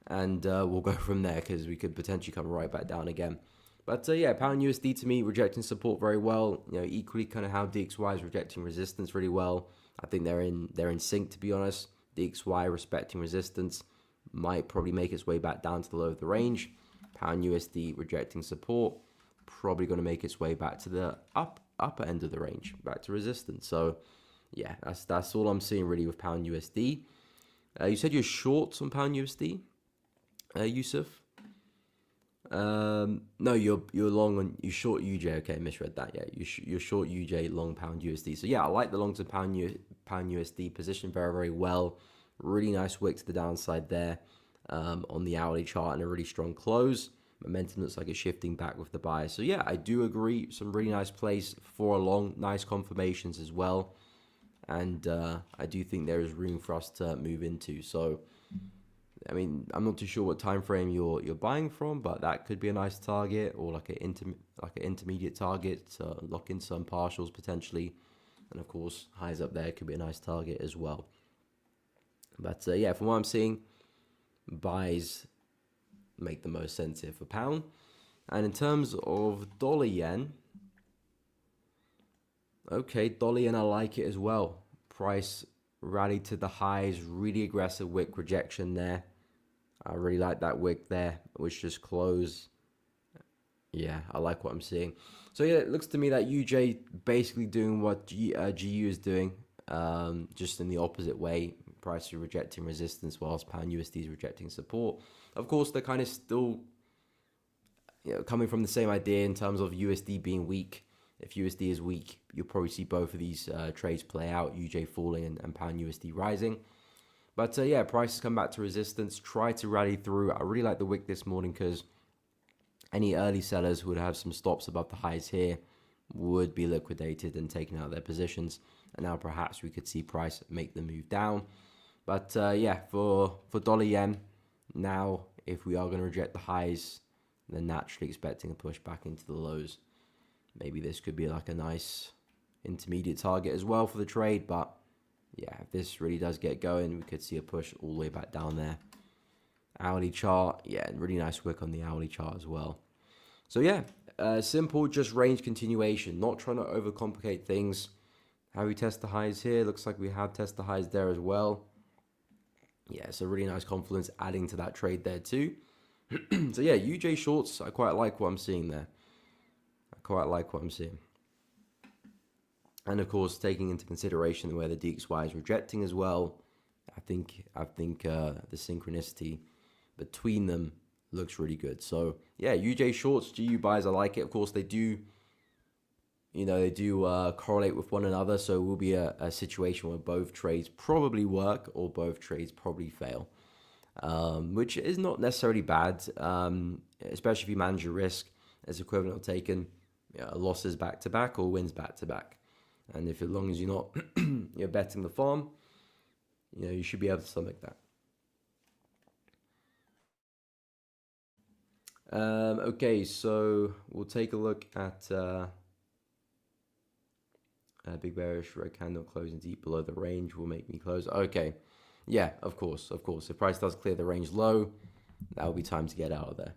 and we'll go from there because we could potentially come right back down again. But yeah, pound USD to me rejecting support very well. Equally kind of how DXY is rejecting resistance really well. I think they're in sync, to be honest. DXY respecting resistance might probably make its way back down to the low of the range. Pound USD rejecting support, probably going to make its way back to the upper end of the range, back to resistance. So yeah, that's all I'm seeing really with pound USD. You said you're short on pound USD, Yusuf? No, you're long on, you short UJ. Okay, misread that. Yeah, you're short UJ, long pound USD. So yeah, I like the long to pound USD position very well. Really nice wick to the downside there on the hourly chart, and a really strong close. Momentum looks like it's shifting back with the buy. So yeah, I do agree. Some really nice plays for a long, nice confirmations as well. And I do think there is room for us to move into. So I mean, I'm not too sure what time frame you're buying from, but that could be a nice target, or like an intermediate target to lock in some partials potentially. And of course, highs up there could be a nice target as well. But yeah, from what I'm seeing, buys make the most sense here for pound. And in terms of dollar yen, okay, dollar yen, I like it as well. Price rallied to the highs, really aggressive wick rejection there. I really like that wick there, which just closed. Yeah, I like what I'm seeing. So yeah, it looks to me that UJ basically doing what GU is doing, just in the opposite way. Price is rejecting resistance whilst pound USD is rejecting support. Of course, they're kind of still coming from the same idea in terms of USD being weak. If USD is weak, you'll probably see both of these trades play out, UJ falling and pound USD rising. But yeah, prices come back to resistance, try to rally through. I really like the wick this morning because any early sellers who would have some stops above the highs here would be liquidated and taken out of their positions. And now perhaps we could see price make the move down. But yeah, for dollar yen, now if we are going to reject the highs, then naturally expecting a push back into the lows. Maybe this could be like a nice intermediate target as well for the trade. But yeah, if this really does get going, we could see a push all the way back down there. Hourly chart, yeah, really nice wick on the hourly chart as well. So yeah, simple, just range continuation, not trying to overcomplicate things. How we test the highs here? Looks like we have tested the highs there as well. Yeah, it's a really nice confluence adding to that trade there too. So yeah, UJ shorts, I quite like what I'm seeing there. I quite like what I'm seeing. And of course, taking into consideration where the DXY is rejecting as well, I think the synchronicity between them looks really good. So yeah, UJ shorts, GU buys, I like it. Of course, they do, correlate with one another. So it will be a situation where both trades probably work or both trades probably fail, which is not necessarily bad, especially if you manage your risk as equivalent of taking losses back to back or wins back to back. And if as long as you're not you're betting the farm, you should be able to stomach that. Okay, so we'll take a look at big bearish red candle closing deep below the range will make me close. Okay, yeah, of course. If price does clear the range low, that will be time to get out of there.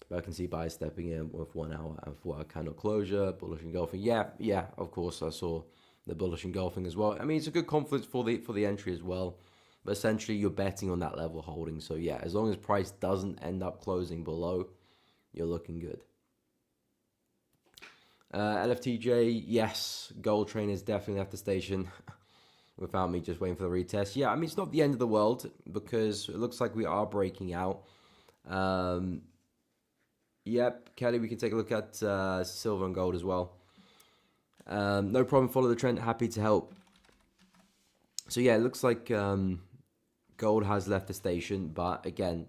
But I can see buyers stepping in with 1 hour and 4 hour candle closure, bullish engulfing. Yeah, of course I saw the bullish engulfing as well. I mean, it's a good confluence for the entry as well. But essentially, you're betting on that level holding. So yeah, as long as price doesn't end up closing below, you're looking good. LFTJ, yes, gold train has definitely left the station without me just waiting for the retest. Yeah, I mean, it's not the end of the world because it looks like we are breaking out. Yep, Kelly, we can take a look at silver and gold as well. No problem, follow the trend, happy to help. So yeah, it looks like gold has left the station, but again,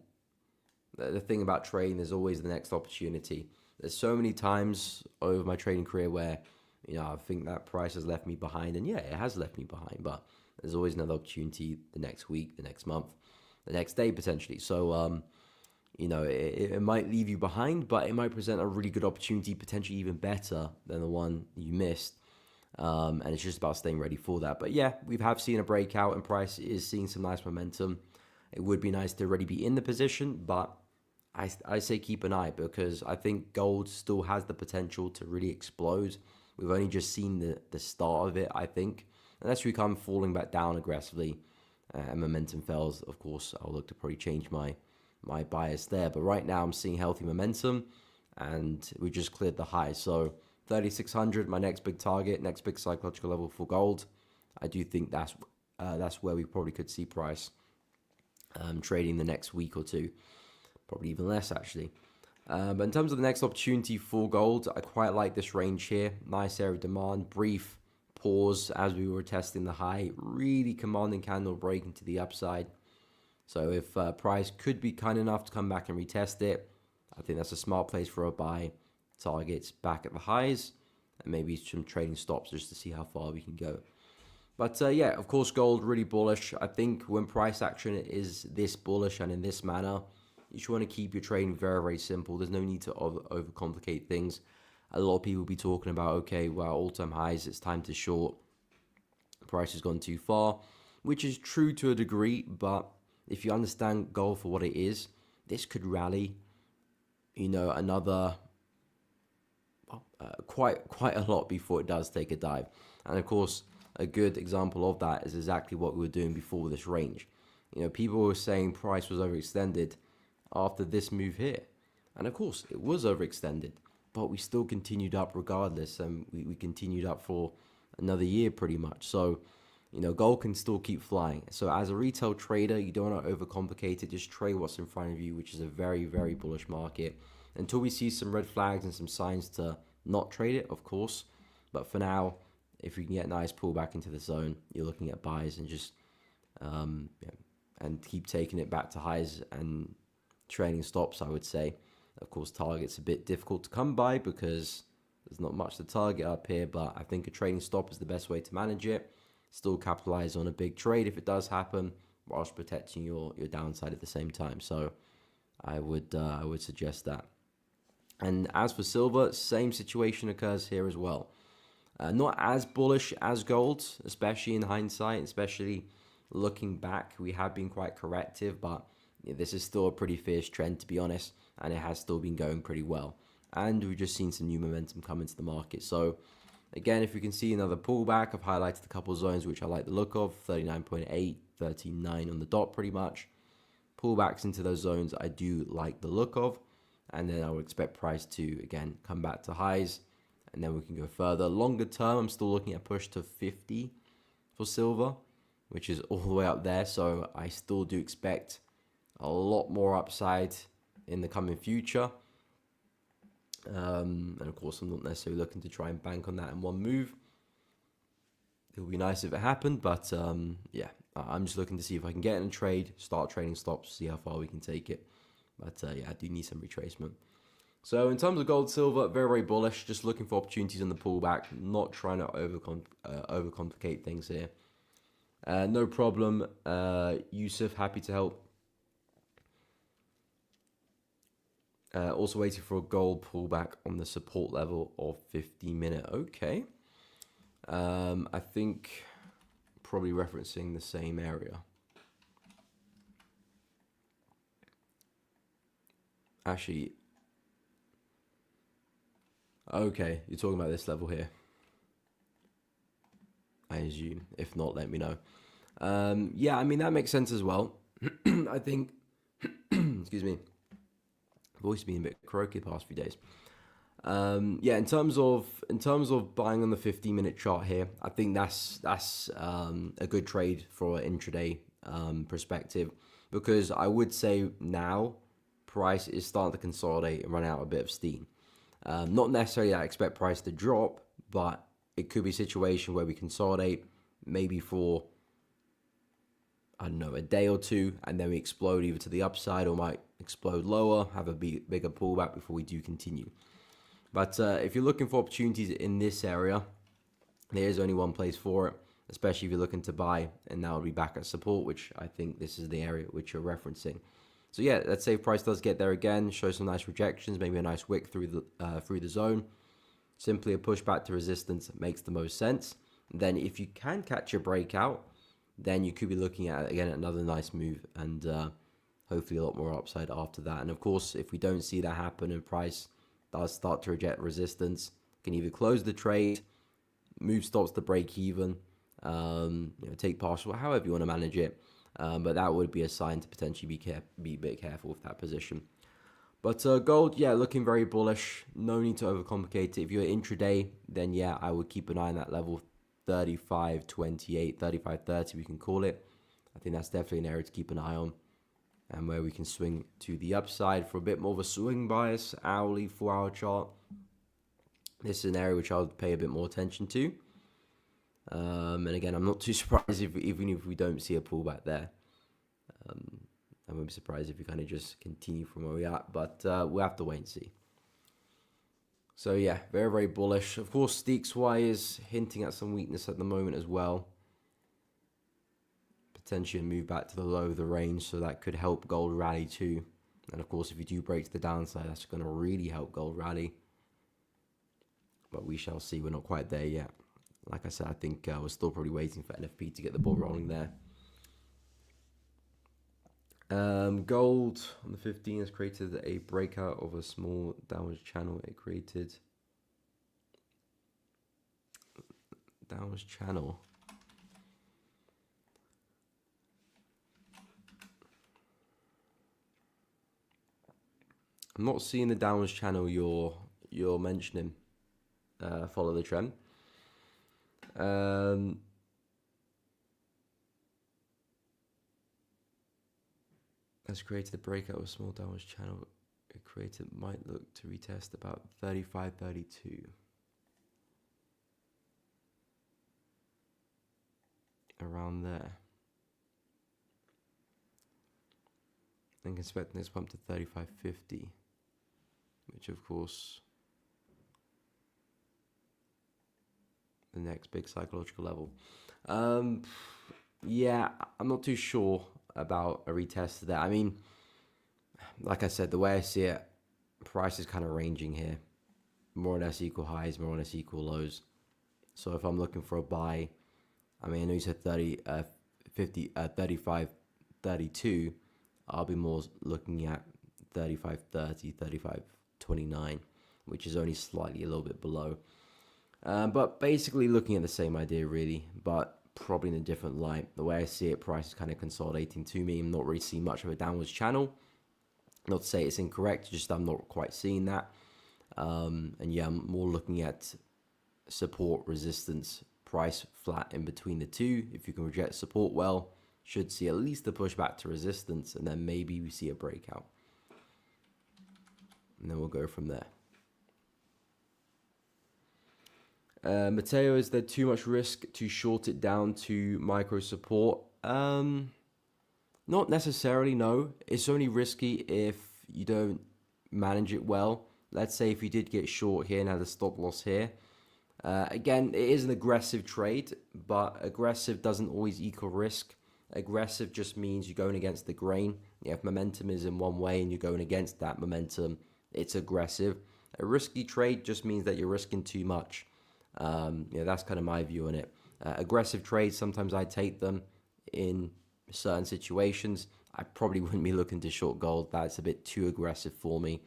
the thing about trading, there's always the next opportunity. There's so many times over my trading career where, I think that price has left me behind, and yeah, it has left me behind, but there's always another opportunity the next week, the next month, the next day potentially. So, it might leave you behind, but it might present a really good opportunity, potentially even better than the one you missed. And it's just about staying ready for that. But yeah, we have seen a breakout and price is seeing some nice momentum. It would be nice to already be in the position, but I say keep an eye because I think gold still has the potential to really explode. We've only just seen the start of it, I think. Unless we come falling back down aggressively and momentum fails, of course, I'll look to probably change my bias there. But right now I'm seeing healthy momentum and we just cleared the high. So 3,600, my next big target, next big psychological level for gold. I do think that's where we probably could see price trading the next week or two. Probably even less, actually. But in terms of the next opportunity for gold, I quite like this range here. Nice area of demand, brief pause as we were testing the high. Really commanding candle breaking to the upside. So if price could be kind enough to come back and retest it, I think that's a smart place for a buy. Targets back at the highs and maybe some trading stops just to see how far we can go. But yeah, of course, gold really bullish. I think when price action is this bullish and in this manner, you should want to keep your trading very, very simple. There's no need to overcomplicate things. A lot of people will be talking about, okay, well, all-time highs, it's time to short. Price has gone too far, which is true to a degree, but if you understand gold for what it is, this could rally, another quite a lot before it does take a dive. And of course, a good example of that is exactly what we were doing before this range. People were saying price was overextended after this move here. And of course, it was overextended, but we still continued up regardless. And we continued up for another year pretty much. So, gold can still keep flying. So as a retail trader, you don't want to overcomplicate it. Just trade what's in front of you, which is a very, very bullish market. Until we see some red flags and some signs to not trade it, of course. But for now, if we can get a nice pullback into the zone, you're looking at buys and just and keep taking it back to highs and trading stops, I would say. Of course, target's a bit difficult to come by because there's not much to target up here, but I think a trading stop is the best way to manage it. Still capitalize on a big trade if it does happen, whilst protecting your downside at the same time. So I would suggest that. And as for silver, same situation occurs here as well. Not as bullish as gold, especially in hindsight, especially looking back. We have been quite corrective, but this is still a pretty fierce trend, to be honest, and it has still been going pretty well. And we've just seen some new momentum come into the market. So Again, if you can see another pullback, I've highlighted a couple of zones which I like the look of, 39.8, 39 on the dot pretty much. Pullbacks into those zones I do like the look of, and then I would expect price to, again, come back to highs, and then we can go further. Longer term, I'm still looking at push to 50 for silver, which is all the way up there, so I still do expect a lot more upside in the coming future. And of course, I'm not necessarily looking to try and bank on that in one move. It would be nice if it happened, but yeah, I'm just looking to see if I can get in a trade, start trading stops, see how far we can take it. But yeah, I do need some retracement. So in terms of gold, silver, very, very bullish. Just looking for opportunities on the pullback, not trying to overcomplicate things here. No problem. Yusuf, happy to help. Also waiting for a gold pullback on the support level of 15-minute. Okay. I think probably referencing the same area. Actually, okay, you're talking about this level here, I assume. If not, let me know. Yeah, I mean, that makes sense as well. I think, excuse me, voice being a bit croaky the past few days. Yeah, in terms of buying on the 15-minute chart here, I think that's a good trade for an intraday perspective, because I would say now price is starting to consolidate and run out a bit of steam. Not necessarily that I expect price to drop, but it could be a situation where we consolidate maybe for, I don't know, a day or two, and then we explode either to the upside or might explode lower, have a bigger pullback before we do continue. But if you're looking for opportunities in this area, there is only one place for it, especially if you're looking to buy, and that will be back at support, which I think this is the area which you're referencing. So yeah, let's say if price does get there again, show some nice rejections, maybe a nice wick through the zone. Simply a pushback to resistance makes the most sense. Then if you can catch a breakout, then you could be looking at, again, another nice move, and hopefully a lot more upside after that. And of course, if we don't see that happen and price does start to reject resistance, you can either close the trade, move stops to break even, take partial, however you want to manage it. But that would be a sign to potentially be a bit careful with that position. But gold, yeah, looking very bullish. No need to overcomplicate it. If you're intraday, then yeah, I would keep an eye on that level 35.28, 35.30, we can call it. I think that's definitely an area to keep an eye on, and where we can swing to the upside for a bit more of a swing bias, hourly, 4-hour chart. This is an area which I would pay a bit more attention to. And again, I'm not too surprised even if we don't see a pullback there. I won't be surprised if we kind of just continue from where we're at, but we'll have to wait and see. So yeah, very, very bullish. Of course, STXY is hinting at some weakness at the moment as well. Potentially move back to the low of the range, so that could help gold rally too. And of course, if you do break to the downside, that's going to really help gold rally. But we shall see. We're not quite there yet. Like I said, I think we're still probably waiting for NFP to get the ball rolling there. Gold on the 15 has created a breakout of a small downwards channel. It created downwards channel. I'm not seeing the downwards channel you're mentioning. Follow the trend. Has created a breakout of a small downwards channel. It created might look to retest about 35.32. Around there. And expecting this pump to 35.50, which of course the next big psychological level. Yeah, I'm not too sure about a retest of that. I mean, like I said, the way I see it, price is kind of ranging here. More or less equal highs, more or less equal lows. So if I'm looking for a buy, I mean, I know you said 35.32. I'll be more looking at 35.30, 35.29, which is only slightly a little bit below. But basically looking at the same idea really, but probably in a different light. The way I see it, price is kind of consolidating to me. I'm not really seeing much of a downwards channel. Not to say it's incorrect, just I'm not quite seeing that. And yeah, I'm more looking at support, resistance, price flat in between the two. If you can reject support well, should see at least a pushback to resistance, and then maybe we see a breakout. And then we'll go from there. Matteo, is there too much risk to short it down to micro support? Not necessarily, no. It's only risky if you don't manage it well. Let's say if you did get short here and had a stop loss here. Again, it is an aggressive trade, but aggressive doesn't always equal risk. Aggressive just means you're going against the grain. If momentum is in one way and you're going against that momentum, it's aggressive. A risky trade just means that you're risking too much. That's kind of my view on it. Aggressive trades, sometimes I take them in certain situations. I probably wouldn't be looking to short gold. That's a bit too aggressive for me,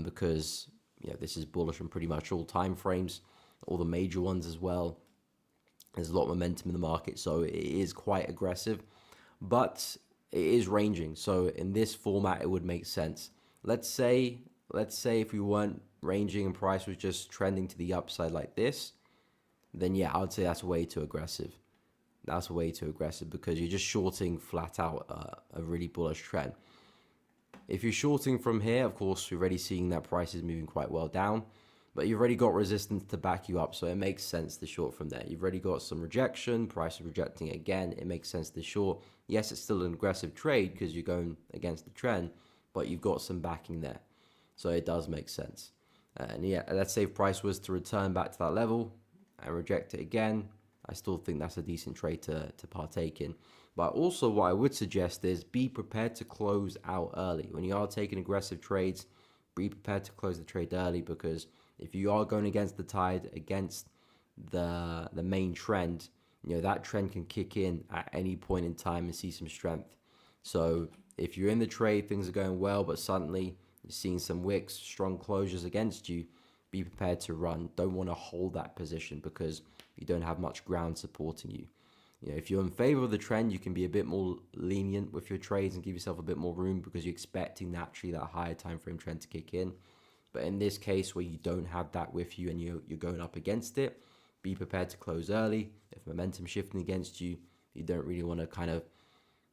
because this is bullish on pretty much all time frames, all the major ones as well. There's a lot of momentum in the market, so it is quite aggressive, but it is ranging. So in this format, it would make sense. Let's say if we weren't ranging and price was just trending to the upside like this, then yeah, I would say that's way too aggressive. That's way too aggressive because you're just shorting flat out a really bullish trend. If you're shorting from here, of course, you're already seeing that price is moving quite well down, but you've already got resistance to back you up, so it makes sense to short from there. You've already got some rejection, price is rejecting it again, it makes sense to short. Yes, it's still an aggressive trade because you're going against the trend, but you've got some backing there, so it does make sense. And yeah, let's say if price was to return back to that level and reject it again, I still think that's a decent trade to partake in. But also what I would suggest is be prepared to close out early. When you are taking aggressive trades, be prepared to close the trade early, because if you are going against the tide, against the main trend, that trend can kick in at any point in time and see some strength. So if you're in the trade, things are going well, but suddenly you're seeing some wicks, strong closures against you, be prepared to run. Don't want to hold that position because you don't have much ground supporting you. If you're in favor of the trend, you can be a bit more lenient with your trades and give yourself a bit more room because you're expecting naturally that higher time frame trend to kick in. But in this case where you don't have that with you and you're going up against it, be prepared to close early. If momentum shifting against you, you don't really want to kind of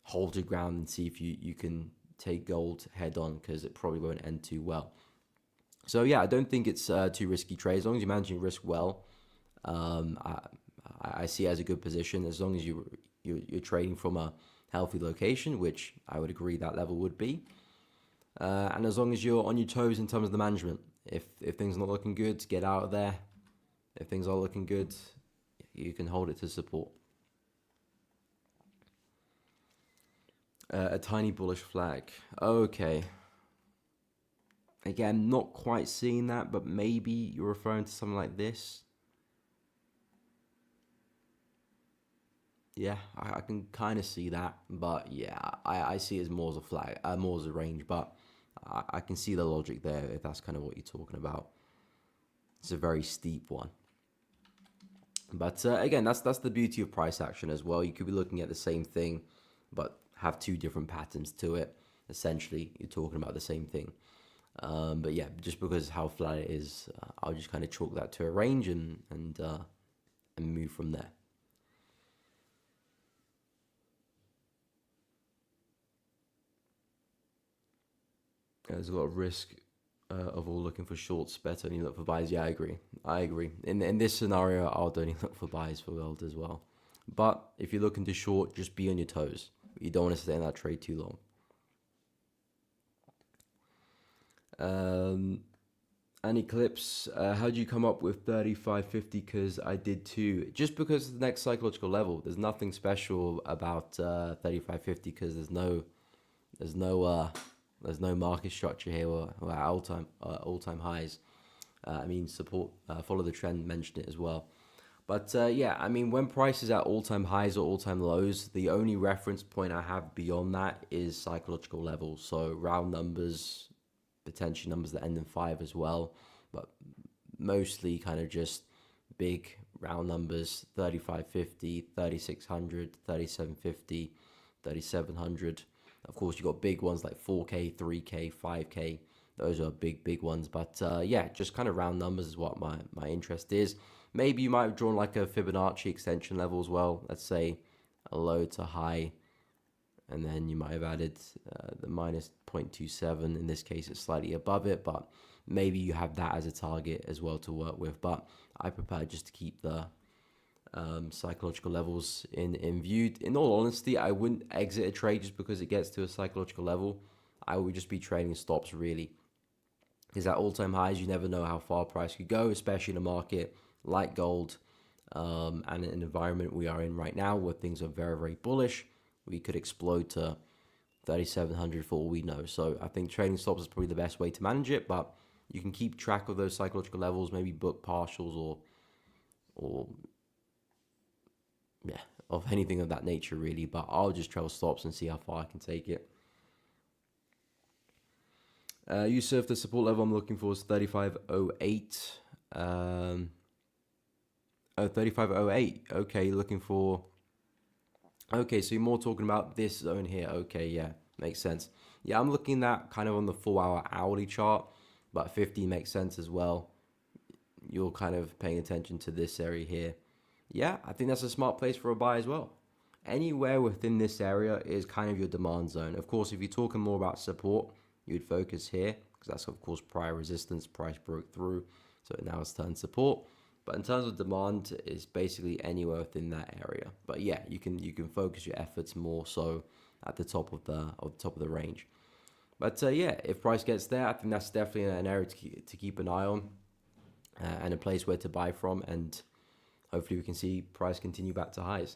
hold your ground and see if you can take gold head on, because it probably won't end too well. So yeah, I don't think it's too risky trade. As long as you're managing risk well, I see it as a good position. As long as you're trading from a healthy location, which I would agree that level would be. And as long as you're on your toes in terms of the management. If things are not looking good, get out of there. If things are looking good, you can hold it to support. A tiny bullish flag. Okay. Again, not quite seeing that, but maybe you're referring to something like this. Yeah, I can kind of see that, but yeah, I see it as more as a flag, more as a range, but I can see the logic there if that's kind of what you're talking about. It's a very steep one. But again, that's the beauty of price action as well. You could be looking at the same thing, but have two different patterns to it. Essentially, you're talking about the same thing. But yeah, just because how flat it is, I'll just kind of chalk that to a range and move from there. There's a lot of risk of all looking for shorts. Better only look for buys. Yeah, I agree. In this scenario, I'll only look for buys for gold as well. But if you're looking to short, just be on your toes. You don't want to stay in that trade too long. An eclipse, how do you come up with 35.50? Because I did too. Just because of the next psychological level. There's nothing special about 35.50 because there's no market structure here or all-time highs. Support, follow the trend, mentioned it as well. But yeah, when price is at all-time highs or all-time lows, the only reference point I have beyond that is psychological levels. So round numbers, potentially numbers that end in 5 as well, but mostly kind of just big round numbers, 3550, 3600, 3750, 3700. Of course, you got big ones like 4K, 3K, 5K. Those are big ones. But yeah, just kind of round numbers is what my interest is. Maybe you might have drawn like a Fibonacci extension level as well. Let's say a low to high. And then you might have added the minus 0.27. In this case, it's slightly above it. But maybe you have that as a target as well to work with. But I prefer just to keep the psychological levels in view. In all honesty, I wouldn't exit a trade just because it gets to a psychological level. I would just be trading stops really. Because at all-time highs, you never know how far price could go, especially in a market like gold and in an environment we are in right now where things are very bullish. We could explode to 3,700 for all we know. So I think trading stops is probably the best way to manage it, but you can keep track of those psychological levels, maybe book partials or yeah, of anything of that nature really. But I'll just trail stops and see how far I can take it. Yusuf, the support level I'm looking for is 3508. 3508. Okay, looking for. Okay, so you're more talking about this zone here. Okay, yeah, makes sense. Yeah, I'm looking at kind of on the 4-hour hourly chart, but 50 makes sense as well. You're kind of paying attention to this area here. Yeah, I think that's a smart place for a buy as well. Anywhere within this area is kind of your demand zone. Of course, if you're talking more about support, you'd focus here because that's of course prior resistance, price broke through, so now it's turned support. But in terms of demand, it's basically anywhere within that area. But yeah, you can focus your efforts more so at the top of the range. But yeah, if price gets there, I think that's definitely an area to keep an eye on and a place where to buy from. And hopefully we can see price continue back to highs.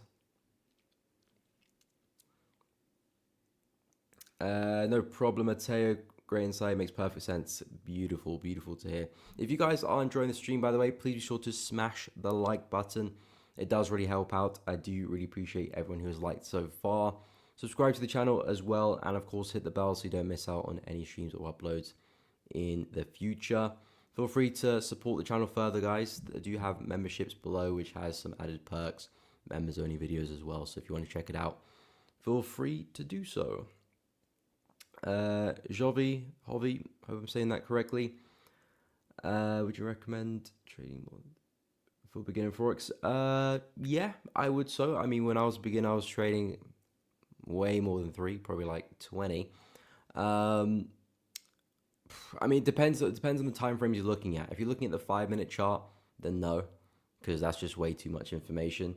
No problem, Mateo. Great insight, makes perfect sense. Beautiful to hear. If you guys are enjoying the stream, by the way, please be sure to smash the like button. It does really help out. I do really appreciate everyone who has liked so far. Subscribe to the channel as well, and of course hit the bell so you don't miss out on any streams or uploads in the future. Feel free to support the channel further, guys. I do have memberships below, which has some added perks, members only videos as well. So if you want to check it out, feel free to do so. Jovi, hope I'm saying that correctly. Would you recommend trading more for beginner Forex? Yeah, I would so. I mean, when I was a beginner, I was trading way more than 3, probably like 20. I mean, it depends on the time frames you're looking at. If you're looking at the 5-minute chart, then no, because that's just way too much information.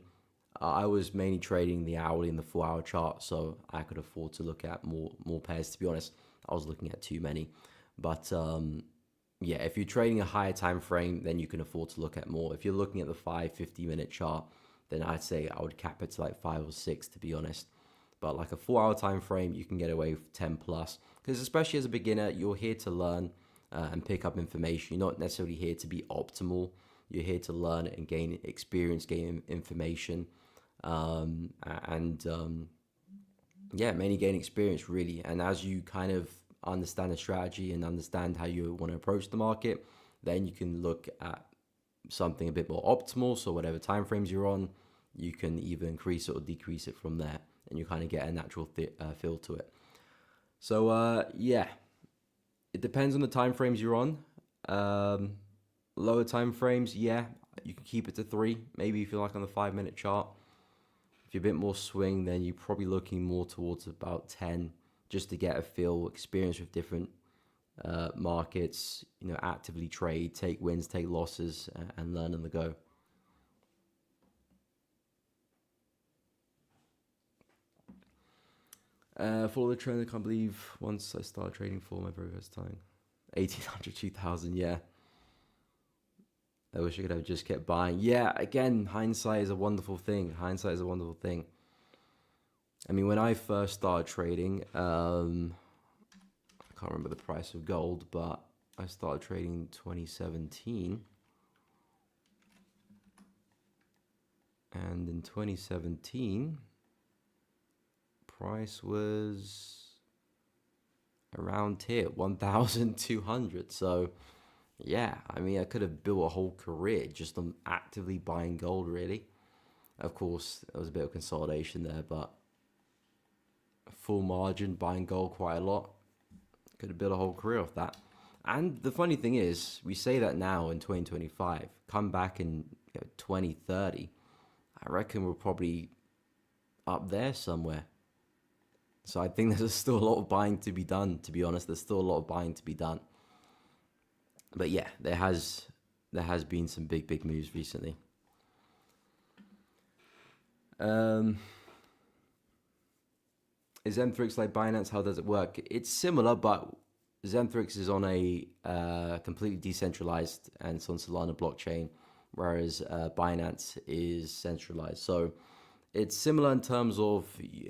I was mainly trading the hourly and the 4-hour chart, so I could afford to look at more pairs. To be honest, I was looking at too many. But yeah, if you're trading a higher time frame, then you can afford to look at more. If you're looking at the 50-minute chart, then I'd say I would cap it to like 5 or 6, to be honest. But like a 4-hour time frame, you can get away with 10 plus. Because especially as a beginner, you're here to learn and pick up information. You're not necessarily here to be optimal. You're here to learn and gain experience, gain information. Yeah, mainly gain experience really. And as you kind of understand the strategy and understand how you want to approach the market, then you can look at something a bit more optimal. So whatever time frames you're on, you can either increase it or decrease it from there, and you kind of get a natural feel to it. So yeah, it depends on the time frames you're on. Lower time frames, yeah, you can keep it to 3. Maybe if you're like on the 5-minute chart. If you're a bit more swing, then you're probably looking more towards about 10, just to get a feel, experience with different markets, actively trade, take wins, take losses, and learn on the go. Follow the trend. I can't believe once I started trading for my very first time. 1,800, 2,000, yeah. I wish I could have just kept buying. Yeah, again, hindsight is a wonderful thing. Hindsight is a wonderful thing. I mean, when I first started trading, I can't remember the price of gold, but I started trading in 2017. And in 2017, price was around here, 1,200. So yeah, I mean, I could have built a whole career just on actively buying gold, really. Of course, there was a bit of consolidation there, but full margin, buying gold quite a lot. Could have built a whole career off that. And the funny thing is, we say that now in 2025, come back in 2030, I reckon we're probably up there somewhere. So I think there's still a lot of buying to be done, to be honest. There's still a lot of buying to be done. But yeah, there has been some big moves recently. Is Zentrix like Binance? How does it work? It's similar, but Zentrix is on a completely decentralized and it's on Solana blockchain, whereas Binance is centralized. So it's similar in terms of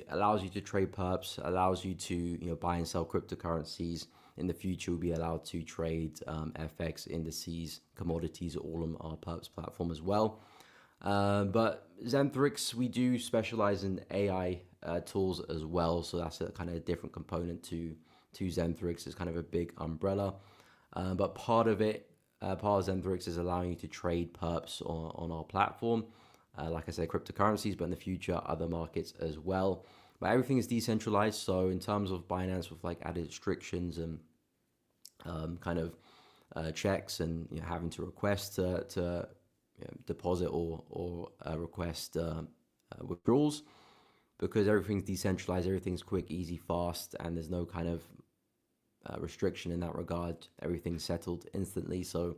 allows you to trade perps, allows you to buy and sell cryptocurrencies. In the future, we'll be allowed to trade FX, indices, commodities, all on our perps platform as well. But Zentrix, we do specialize in AI tools as well, so that's a kind of a different component to Zentrix. It's kind of a big umbrella, but part of Zentrix is allowing you to trade perps on our platform. Like I said, cryptocurrencies, but in the future, other markets as well. But everything is decentralized. So in terms of Binance, with like added restrictions and checks and having to request to deposit or request withdrawals, because everything's decentralized, everything's quick, easy, fast, and there's no kind of restriction in that regard. Everything's settled instantly. So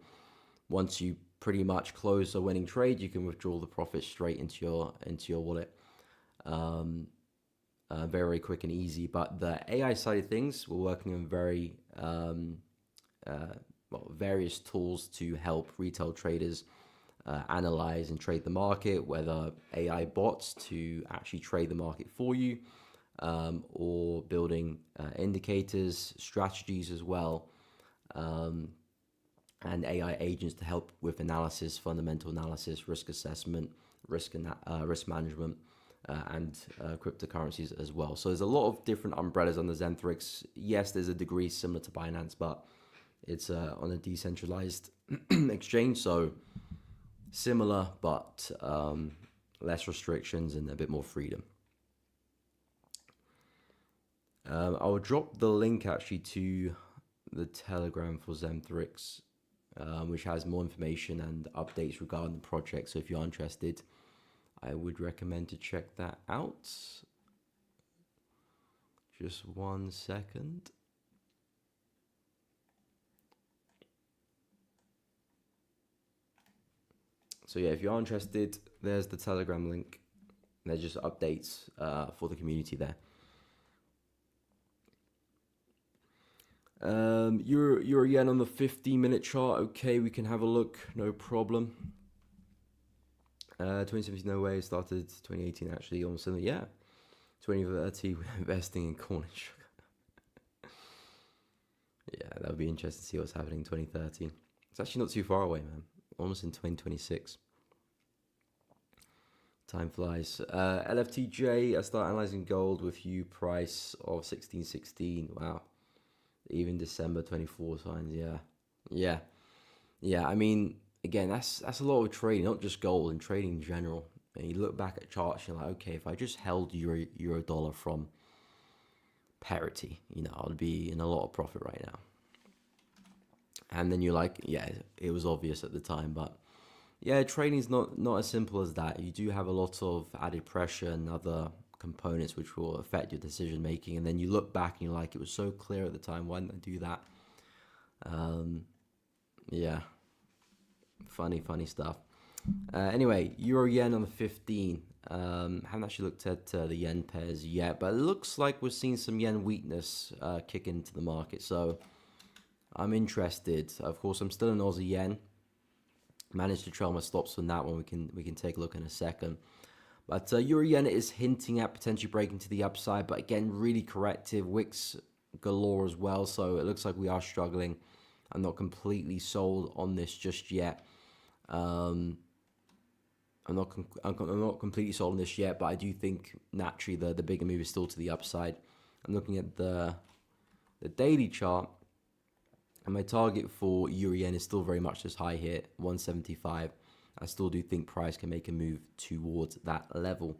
once you pretty much close a winning trade, you can withdraw the profit straight into your wallet. Very quick and easy. But the AI side of things, we're working on various tools to help retail traders analyze and trade the market, whether AI bots to actually trade the market for you, or building indicators, strategies as well, and AI agents to help with analysis, fundamental analysis, risk assessment, risk management, and cryptocurrencies as well. So there's a lot of different umbrellas on the Zentrix. Yes, there's a degree similar to Binance, but it's on a decentralized exchange. So similar, but less restrictions and a bit more freedom. I will drop the link actually to the Telegram for Zentrix, which has more information and updates regarding the project. So if you're interested, I would recommend to check that out. Just 1 second. So yeah, if you're interested, there's the Telegram link. There's just updates for the community there. Euro yen on the 15-minute chart. Okay, we can have a look. No problem. 2017, no way. Started 2018 actually. Almost similar. Yeah. 2030, we're investing in corn and sugar. Yeah, that would be interesting to see what's happening in 2030. It's actually not too far away, man. Almost in 2026. Time flies. LFTJ, I start analyzing gold with you price of 1616. Wow. Even December 24 signs. Yeah. I mean, again, that's a lot of trading, not just gold, and trading in general. And you look back at charts, you're like, okay, if I just held euro dollar from parity, I'd be in a lot of profit right now. And then you're like, yeah, it was obvious at the time, but yeah, trading is not as simple as that. You do have a lot of added pressure and other components which will affect your decision making, and then you look back and you're like, it was so clear at the time, why didn't I do that? Yeah, funny stuff. Anyway, euro yen on the 15. Haven't actually looked at the yen pairs yet, but it looks like we're seeing some yen weakness kick into the market, so I'm interested. Of course, I'm still in Aussie yen. Managed to trail my stops on that one. We can take a look in a second. But euro yen is hinting at potentially breaking to the upside, but again, really corrective. Wicks galore as well, so it looks like we are struggling. I'm not completely sold on this just yet. I'm not completely sold on this yet, but I do think naturally the bigger move is still to the upside. I'm looking at the daily chart. And my target for Euro-Yen is still very much this high here, 175. I still do think price can make a move towards that level.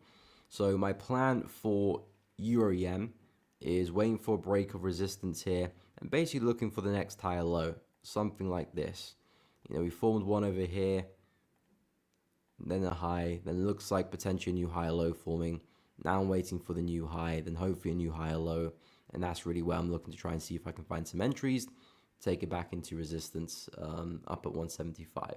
So my plan for Euro-Yen is waiting for a break of resistance here and basically looking for the next higher low, something like this. You know, we formed one over here, then a high, then it looks like potentially a new higher low forming. Now I'm waiting for the new high, then hopefully a new higher low, and that's really where I'm looking to try and see if I can find some entries, take it back into resistance up at 175.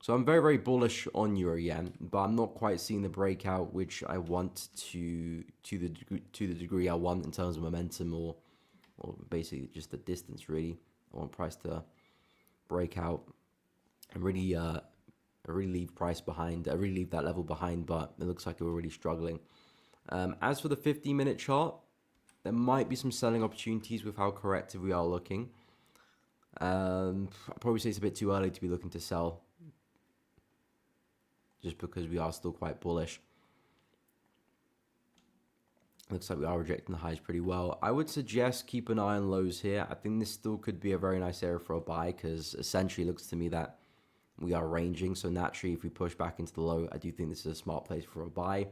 So I'm very, very bullish on Euro-Yen, but I'm not quite seeing the breakout which I want to the degree I want in terms of momentum or basically just the distance really. I want price to break out and really leave price behind. I really leave that level behind, but it looks like we're really struggling. As for the 15-minute chart, there might be some selling opportunities with how corrective we are looking. I'd probably say it's a bit too early to be looking to sell, just because we are still quite bullish. Looks like we are rejecting the highs pretty well. I would suggest keep an eye on lows here. I think this still could be a very nice area for a buy, because essentially it looks to me that we are ranging. So naturally, if we push back into the low, I do think this is a smart place for a buy.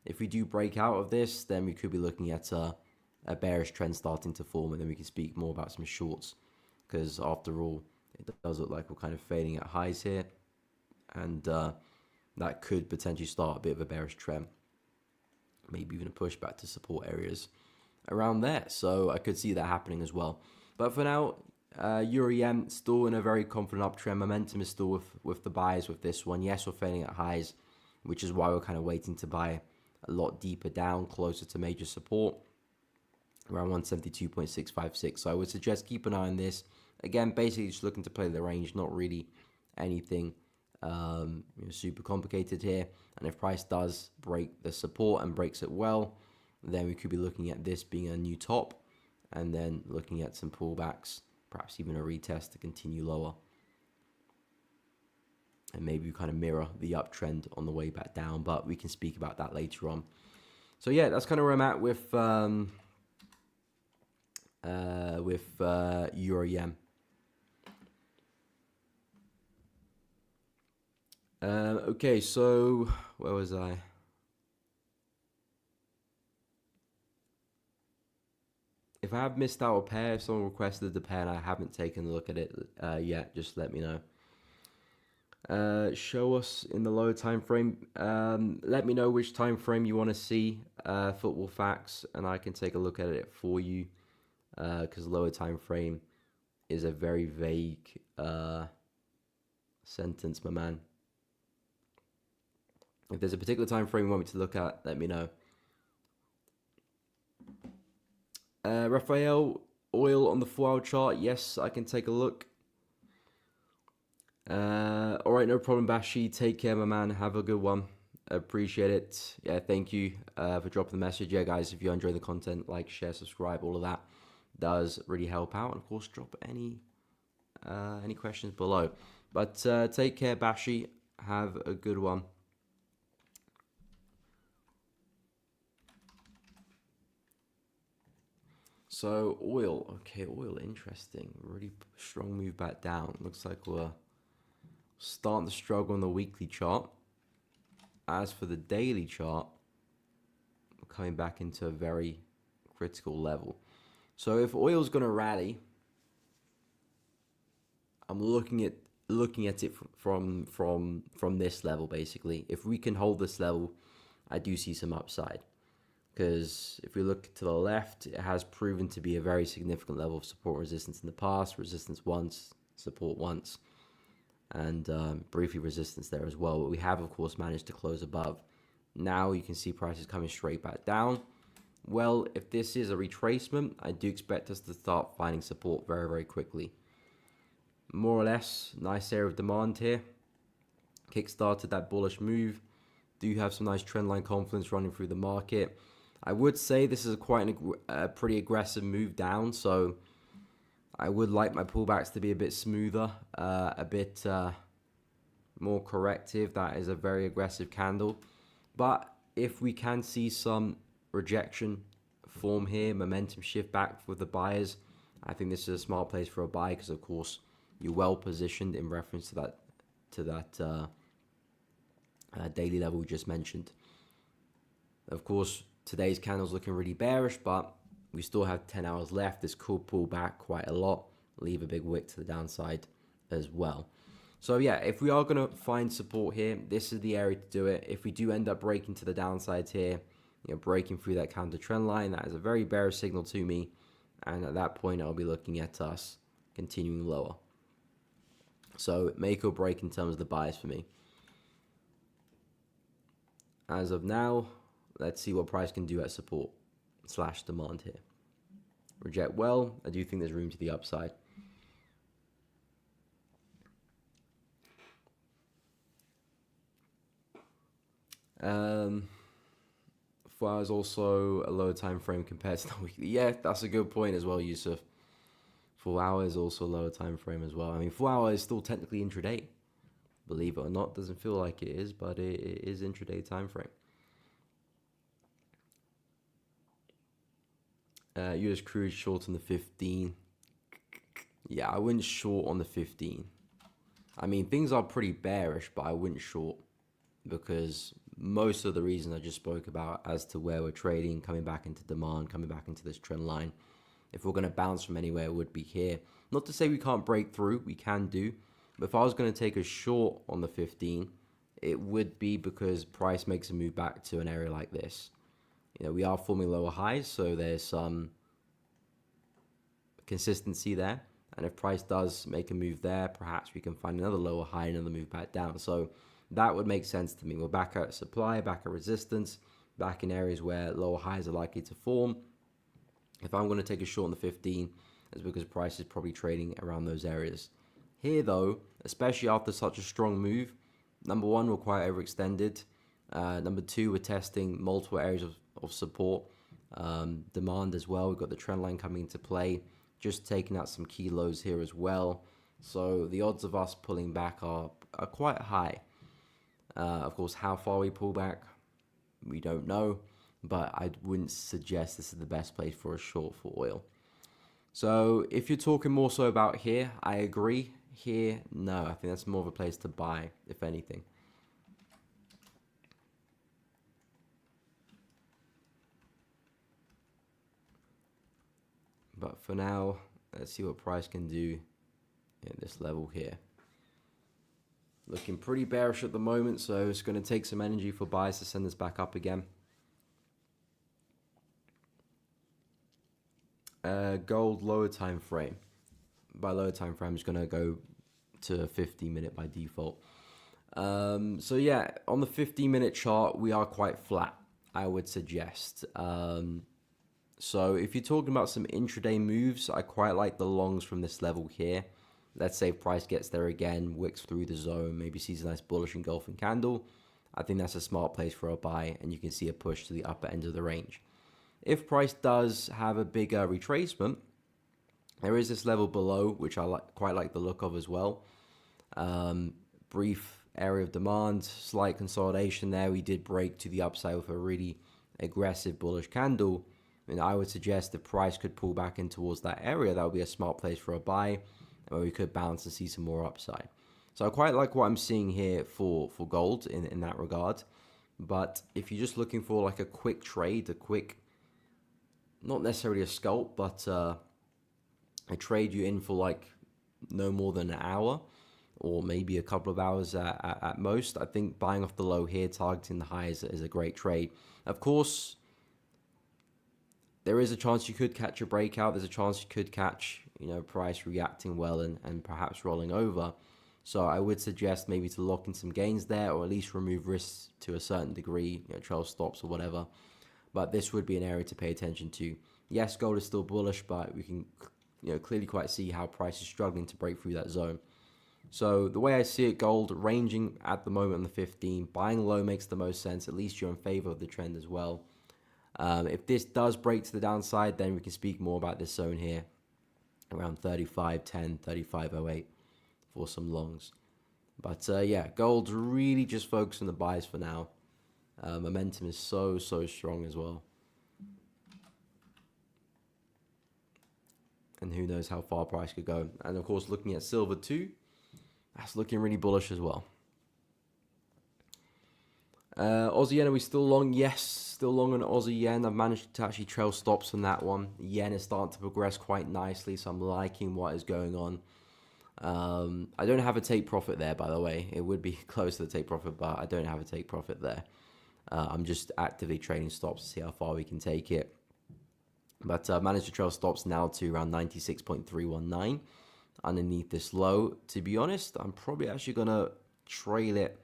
If we do break out of this, then we could be looking at a bearish trend starting to form, and then we can speak more about some shorts, because after all, it does look like we're kind of fading at highs here, and that could potentially start a bit of a bearish trend, maybe even a pushback to support areas around there. So I could see that happening as well. But for now, Euro-Yen still in a very confident uptrend. Momentum is still with the buys with this one. Yes, we're fading at highs, which is why we're kind of waiting to buy a lot deeper down, closer to major support, around 172.656. So I would suggest keep an eye on this. Again, basically just looking to play the range, not really anything super complicated here. And if price does break the support and breaks it well, then we could be looking at this being a new top, and then looking at some pullbacks, perhaps even a retest to continue lower, and maybe we kind of mirror the uptrend on the way back down, but we can speak about that later on. So yeah, that's kind of where I'm at with Euro-Yen. Okay, so where was I? If I have missed out a pair, if someone requested the pair and I haven't taken a look at it yet, just let me know. Show us in the lower time frame. Let me know which time frame you want to see football facts, and I can take a look at it for you, because lower time frame is a very vague sentence, my man. If there's a particular time frame you want me to look at, let me know. Raphael, oil on the 4-hour chart. Yes, I can take a look. All right, no problem, Bashi. Take care, my man. Have a good one. Appreciate it. Yeah, thank you for dropping the message. Yeah, guys, if you're enjoying the content, like, share, subscribe, all of that does really help out. And of course, drop any questions below. But take care, Bashi. Have a good one. So oil, okay, oil, interesting. Really strong move back down. Looks like we're starting to struggle on the weekly chart. As for the daily chart, we're coming back into a very critical level. So if oil's going to rally, I'm looking at it from this level basically. If we can hold this level, I do see some upside. Because if we look to the left, it has proven to be a very significant level of support and resistance in the past. Resistance once, support once, and briefly resistance there as well. But we have, of course, managed to close above. Now you can see prices coming straight back down. Well, if this is a retracement, I do expect us to start finding support very, very quickly. More or less, nice area of demand here. Kickstarted that bullish move. Do have some nice trendline confidence running through the market. I would say this is a pretty aggressive move down, so I would like my pullbacks to be a bit smoother, a bit more corrective. That is a very aggressive candle. But if we can see some rejection form here, momentum shift back with the buyers, I think this is a smart place for a buy because, of course, you're well positioned in reference to that daily level we just mentioned. Of course, today's candle's looking really bearish, but we still have 10 hours left. This could pull back quite a lot, leave a big wick to the downside as well. So yeah, if we are going to find support here, this is the area to do it. If we do end up breaking to the downsides here, breaking through that counter trend line, that is a very bearish signal to me. And at that point, I'll be looking at us continuing lower. So make or break in terms of the buys for me. As of now, let's see what price can do at support / demand here. Reject well. I do think there's room to the upside. Four is also a lower time frame compared to the weekly. Yeah, that's a good point as well, Yusuf. 4 hours also a lower time frame as well. I mean, 4 hours is still technically intraday. Believe it or not, doesn't feel like it is, but it is intraday time frame. US crude short on the 15. Yeah, I wouldn't short on the 15. I mean, things are pretty bearish, but I wouldn't short because most of the reasons I just spoke about as to where we're trading, coming back into demand, coming back into this trend line. If we're going to bounce from anywhere, it would be here. Not to say we can't break through, we can do. But if I was going to take a short on the 15, it would be because price makes a move back to an area like this. We are forming lower highs, so there's some consistency there. And if price does make a move there, perhaps we can find another lower high, another move back down. So that would make sense to me. We're back at supply, back at resistance, back in areas where lower highs are likely to form. If I'm going to take a short on the 15, it's because price is probably trading around those areas. Here, though, especially after such a strong move, number one, we're quite overextended. Number two, we're testing multiple areas of support, demand as well. We've got the trend line coming into play, just taking out some key lows here as well. So the odds of us pulling back are quite high. Of course, how far we pull back, we don't know, but I wouldn't suggest this is the best place for a short for oil. So if you're talking more so about here, I agree. Here, no, I think that's more of a place to buy, if anything. But for now, let's see what price can do at this level here. Looking pretty bearish at the moment, so it's going to take some energy for buys to send this back up again. Gold lower time frame. By lower time frame, I'm just going to go to 15-minute by default. So yeah, on the 15-minute chart, we are quite flat, I would suggest. So if you're talking about some intraday moves, I quite like the longs from this level here. Let's say price gets there again, wicks through the zone, maybe sees a nice bullish engulfing candle. I think that's a smart place for a buy, and you can see a push to the upper end of the range. If price does have a bigger retracement, there is this level below, which I quite like the look of as well. Brief area of demand, slight consolidation there. We did break to the upside with a really aggressive bullish candle. And I would suggest if price could pull back in towards that area, that would be a smart place for a buy, where we could bounce and see some more upside. So I quite like what I'm seeing here for gold in that regard. But if you're just looking for like a quick trade, not necessarily a scalp, but a trade you in for like no more than an hour or maybe a couple of hours at most, I think buying off the low here, targeting the highs is a great trade. Of course, there is a chance you could catch a breakout. There's a chance you could catch, price reacting well and perhaps rolling over. So I would suggest maybe to lock in some gains there, or at least remove risks to a certain degree, trail stops or whatever. But this would be an area to pay attention to. Yes, gold is still bullish, but we can, clearly quite see how price is struggling to break through that zone. So the way I see it, gold ranging at the moment on the 15, buying low makes the most sense. At least you're in favor of the trend as well. If this does break to the downside, then we can speak more about this zone here around 35.10, 35.08 for some longs. But yeah, gold's really just focused on the buys for now. Momentum is so strong as well. and who knows how far price could go. And of course, looking at silver too, that's looking really bullish as well. Aussie yen, are we still long? Yes, still long on Aussie yen. I've managed to actually trail stops on that one. Yen is starting to progress quite nicely, so I'm liking what is going on. I don't have a take profit there, by the way. It would be close to the take profit, but I don't have a take profit there. I'm just actively trading stops to see how far we can take it. But I managed to trail stops now to around 96.319 underneath this low. To be honest, I'm probably actually going to trail it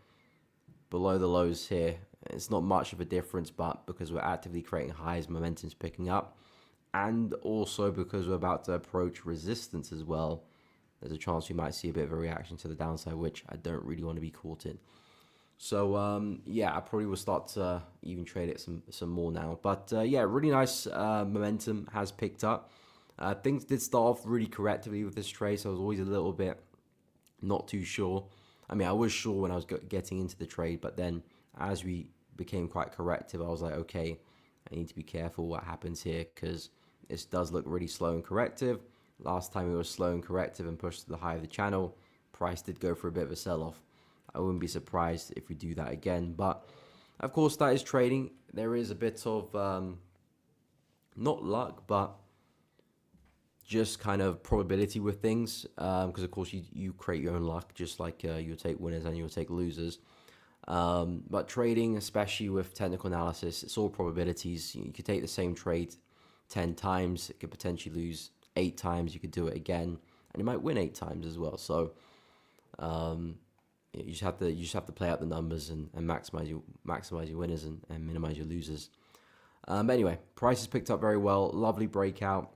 below the lows here. It's not much of a difference, but because we're actively creating highs, momentum's picking up. And also because we're about to approach resistance as well, there's a chance we might see a bit of a reaction to the downside, which I don't really want to be caught in. So, yeah, I probably will start to even trade it some more now. But, yeah, really nice momentum has picked up. Things did start off really correctively with this trade, so I was always a little bit not too sure. I mean, I was sure when I was getting into the trade, but then as we became quite corrective, I was like, okay, I need to be careful what happens here because this does look really slow and corrective. Last time it was slow and corrective and pushed to the high of the channel, price did go for a bit of a sell-off. I wouldn't be surprised if we do that again. But, of course, that is trading. There is a bit of, not luck, but just kind of probability with things, because of course you create your own luck, just like you'll take winners and you'll take losers. But trading, especially with technical analysis, it's all probabilities. You could take the same trade 10 times, it could potentially lose 8 times. You could do it again, and you might win 8 times as well. So you just have to play out the numbers and maximize your winners and minimize your losers. But anyway, price has picked up very well. Lovely breakout.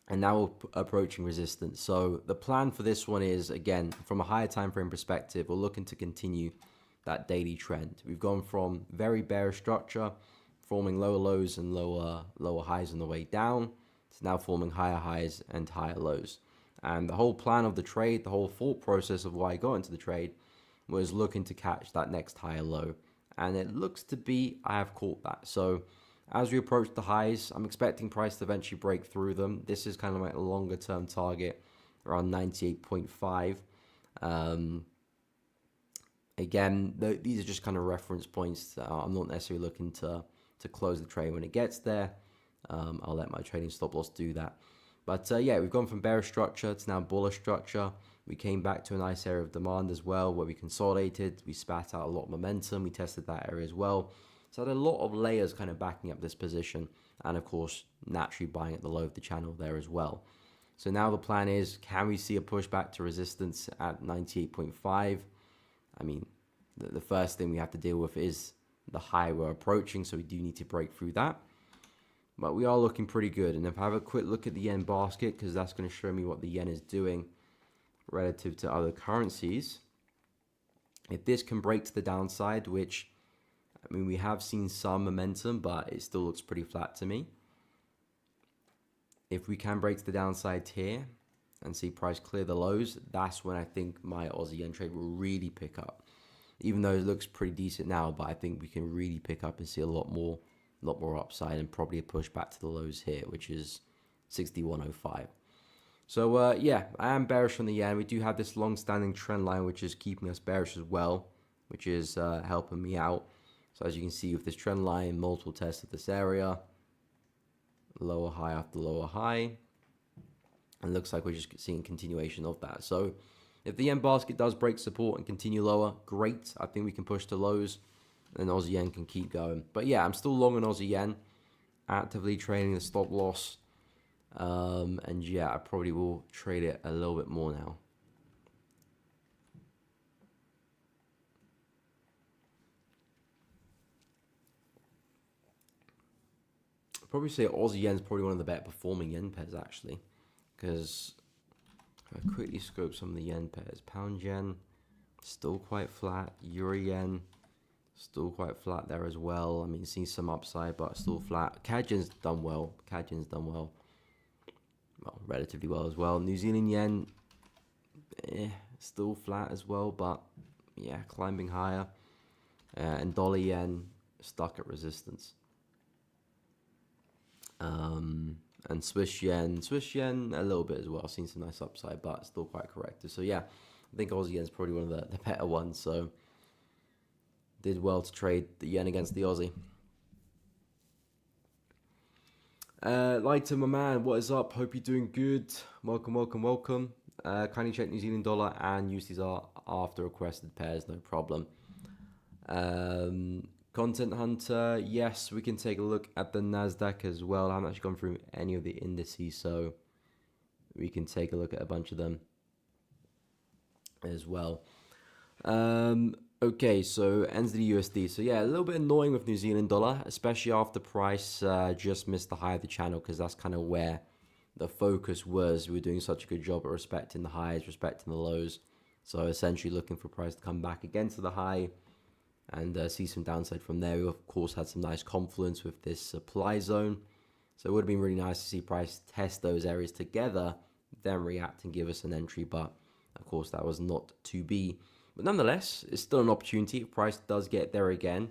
And now we're approaching resistance. So the plan for this one is, again, from a higher time frame perspective, we're looking to continue that daily trend. We've gone from very bearish structure, forming lower lows and lower highs on the way down, to now forming higher highs and higher lows. And the whole plan of the trade, the whole thought process of why I got into the trade, was looking to catch that next higher low. And it looks to be I have caught that. So as we approach the highs, I'm expecting price to eventually break through them. This is kind of like a longer term target, around 98.5. Again, these are just kind of reference points. I'm not necessarily looking to close the trade when it gets there. I'll let my trading stop loss do that. But yeah, we've gone from bearish structure to now bullish structure. We came back to a nice area of demand as well, where we consolidated. We spat out a lot of momentum. We tested that area as well. So there are a lot of layers kind of backing up this position, and of course, naturally buying at the low of the channel there as well. So now the plan is, can we see a pushback to resistance at 98.5? I mean, the first thing we have to deal with is the high we're approaching, so we do need to break through that. But we are looking pretty good. And if I have a quick look at the yen basket, because that's going to show me what the yen is doing relative to other currencies. If this can break to the downside, which, I mean, we have seen some momentum, but it still looks pretty flat to me. If we can break to the downside here and see price clear the lows, that's when I think my Aussie yen trade will really pick up. Even though it looks pretty decent now, but I think we can really pick up and see a lot more upside and probably a push back to the lows here, which is 61.05. So yeah, I am bearish on the yen. We do have this long-standing trend line, which is keeping us bearish as well, which is helping me out. So as you can see with this trend line, multiple tests of this area, lower high after lower high, and looks like we're just seeing continuation of that. So if the yen basket does break support and continue lower, great. I think we can push to lows, and Aussie yen can keep going. But yeah, I'm still long on Aussie yen, actively trading the stop loss. And yeah, I probably will trade it a little bit more now. I'd probably say Aussie yen is probably one of the better performing yen pairs actually, because if I quickly scope some of the yen pairs, pound yen still quite flat, euro yen still quite flat there as well. I mean, seeing some upside, but still flat. CAD yen's done well. Well, relatively well as well. New Zealand yen, still flat as well, but yeah, climbing higher. And dollar yen stuck at resistance. And Swiss yen a little bit as well. I've seen some nice upside, but still quite corrected. So yeah, I think Aussie yen is probably one of the better ones. So did well to trade the yen against the Aussie. Lighter, my man, what is up? Hope you're doing good. Welcome. Kindly check New Zealand dollar and USDR after requested pairs, no problem. Content Hunter, yes, we can take a look at the Nasdaq as well. I haven't actually gone through any of the indices, so we can take a look at a bunch of them as well. Okay, so NZD USD. So yeah, a little bit annoying with New Zealand dollar, especially after price just missed the high of the channel, because that's kind of where the focus was. We were doing such a good job at respecting the highs, respecting the lows. So essentially looking for price to come back again to the high and see some downside from there. We of course had some nice confluence with this supply zone. So it would have been really nice to see price test those areas together, then react and give us an entry. But of course that was not to be. But nonetheless, it's still an opportunity. If price does get there again,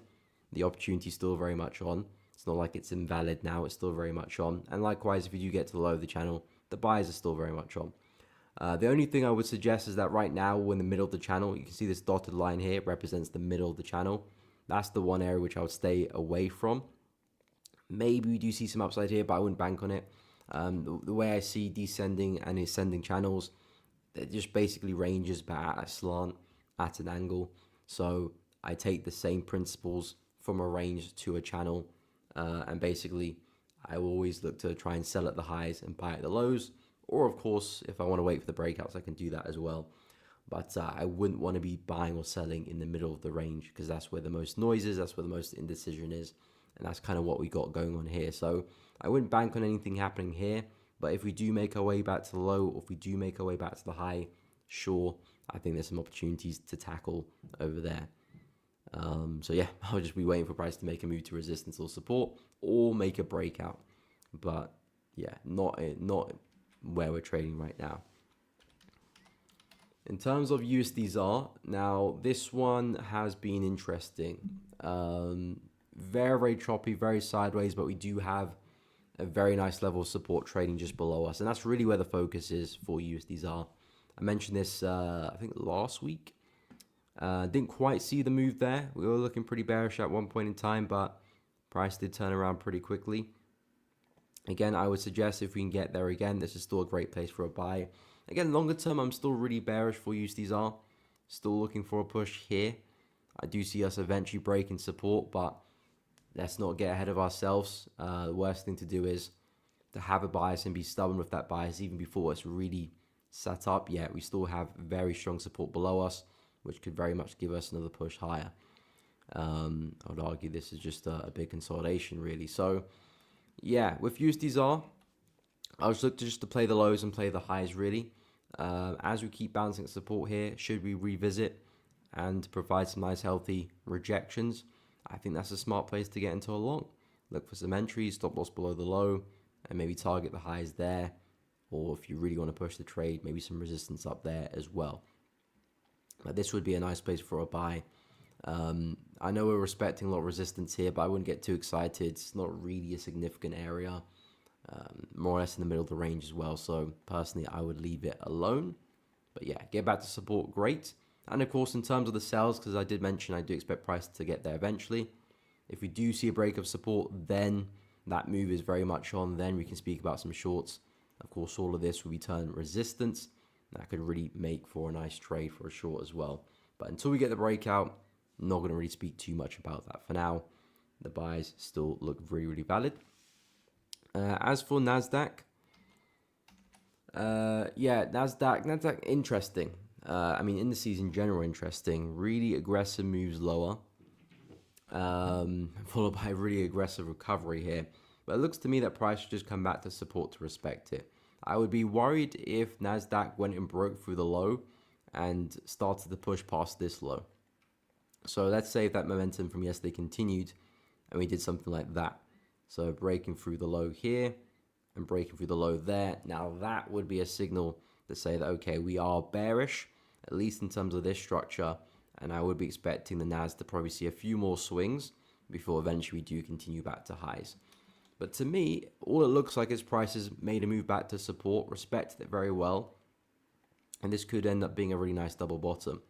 the opportunity is still very much on. It's not like it's invalid now. It's still very much on. And likewise, if you do get to the low of the channel, the buys are still very much on. The only thing I would suggest is that right now we're in the middle of the channel. You can see this dotted line here represents the middle of the channel. That's the one area which I would stay away from. Maybe we do see some upside here, but I wouldn't bank on it. The way I see descending and ascending channels, it just basically ranges back at a slant, at an angle. So I take the same principles from a range to a channel, and basically I will always look to try and sell at the highs and buy at the lows. Or of course, if I want to wait for the breakouts, I can do that as well. But I wouldn't want to be buying or selling in the middle of the range, because that's where the most noise is, that's where the most indecision is. And that's kind of what we got going on here. So I wouldn't bank on anything happening here. But if we do make our way back to the low, or if we do make our way back to the high, sure, I think there's some opportunities to tackle over there. So yeah, I'll just be waiting for price to make a move to resistance or support, or make a breakout. But yeah, not where we're trading right now. In terms of USDZAR, now this one has been interesting. Very choppy, very sideways, but we do have a very nice level of support trading just below us, and that's really where the focus is for USDZAR. I mentioned this I think last week. Didn't quite see the move there. We were looking pretty bearish at one point in time, but price did turn around pretty quickly. Again, I would suggest if we can get there again, this is still a great place for a buy. Again, longer term, I'm still really bearish for USDZAR. Still looking for a push here. I do see us eventually breaking support, but let's not get ahead of ourselves. The worst thing to do is to have a bias and be stubborn with that bias even before it's really set up yet. We still have very strong support below us, which could very much give us another push higher. I would argue this is just a big consolidation, really. So yeah, with USDZAR, I was looking just to play the lows and play the highs, really. As we keep bouncing support here, should we revisit and provide some nice healthy rejections, I think that's a smart place to get into a long. Look for some entries, stop loss below the low, and maybe target the highs there. Or if you really want to push the trade, maybe some resistance up there as well. But this would be a nice place for a buy. I know we're respecting a lot of resistance here, but I wouldn't get too excited. It's not really a significant area. More or less in the middle of the range as well. So personally, I would leave it alone. But yeah, get back to support, great. And of course, in terms of the sells, because I did mention I do expect price to get there eventually. If we do see a break of support, then that move is very much on. Then we can speak about some shorts. Of course, all of this will be turned resistance. That could really make for a nice trade for a short as well. But until we get the breakout, I'm not going to really speak too much about that for now. The buys still look really valid. As for NASDAQ, yeah, NASDAQ interesting. I mean, indices in general interesting. Really aggressive moves lower, followed by a really aggressive recovery here. But it looks to me that price should just come back to support to respect it. I would be worried if NASDAQ went and broke through the low and started to push past this low. So let's say if that momentum from yesterday continued and we did something like that. So breaking through the low here and breaking through the low there. Now that would be a signal to say that, okay, we are bearish, at least in terms of this structure. And I would be expecting the NAS to probably see a few more swings before eventually we do continue back to highs. But to me, all it looks like is prices made a move back to support, respected it very well, and this could end up being a really nice double bottom.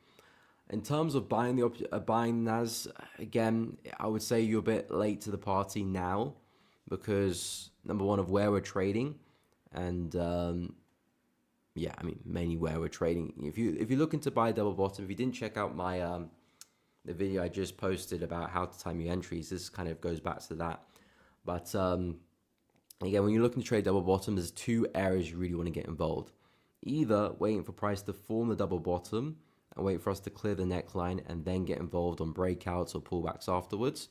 In terms of buying buying NAS, again, I would say you're a bit late to the party now, because number one, of where we're trading, and yeah, I mean mainly where we're trading. If you're looking to buy double bottom, if you didn't check out my the video I just posted about how to time your entries, this kind of goes back to that. But again, when you're looking to trade double bottom, there's two areas you really want to get involved. Either waiting for price to form the double bottom and wait for us to clear the neckline and then get involved on breakouts or pullbacks afterwards,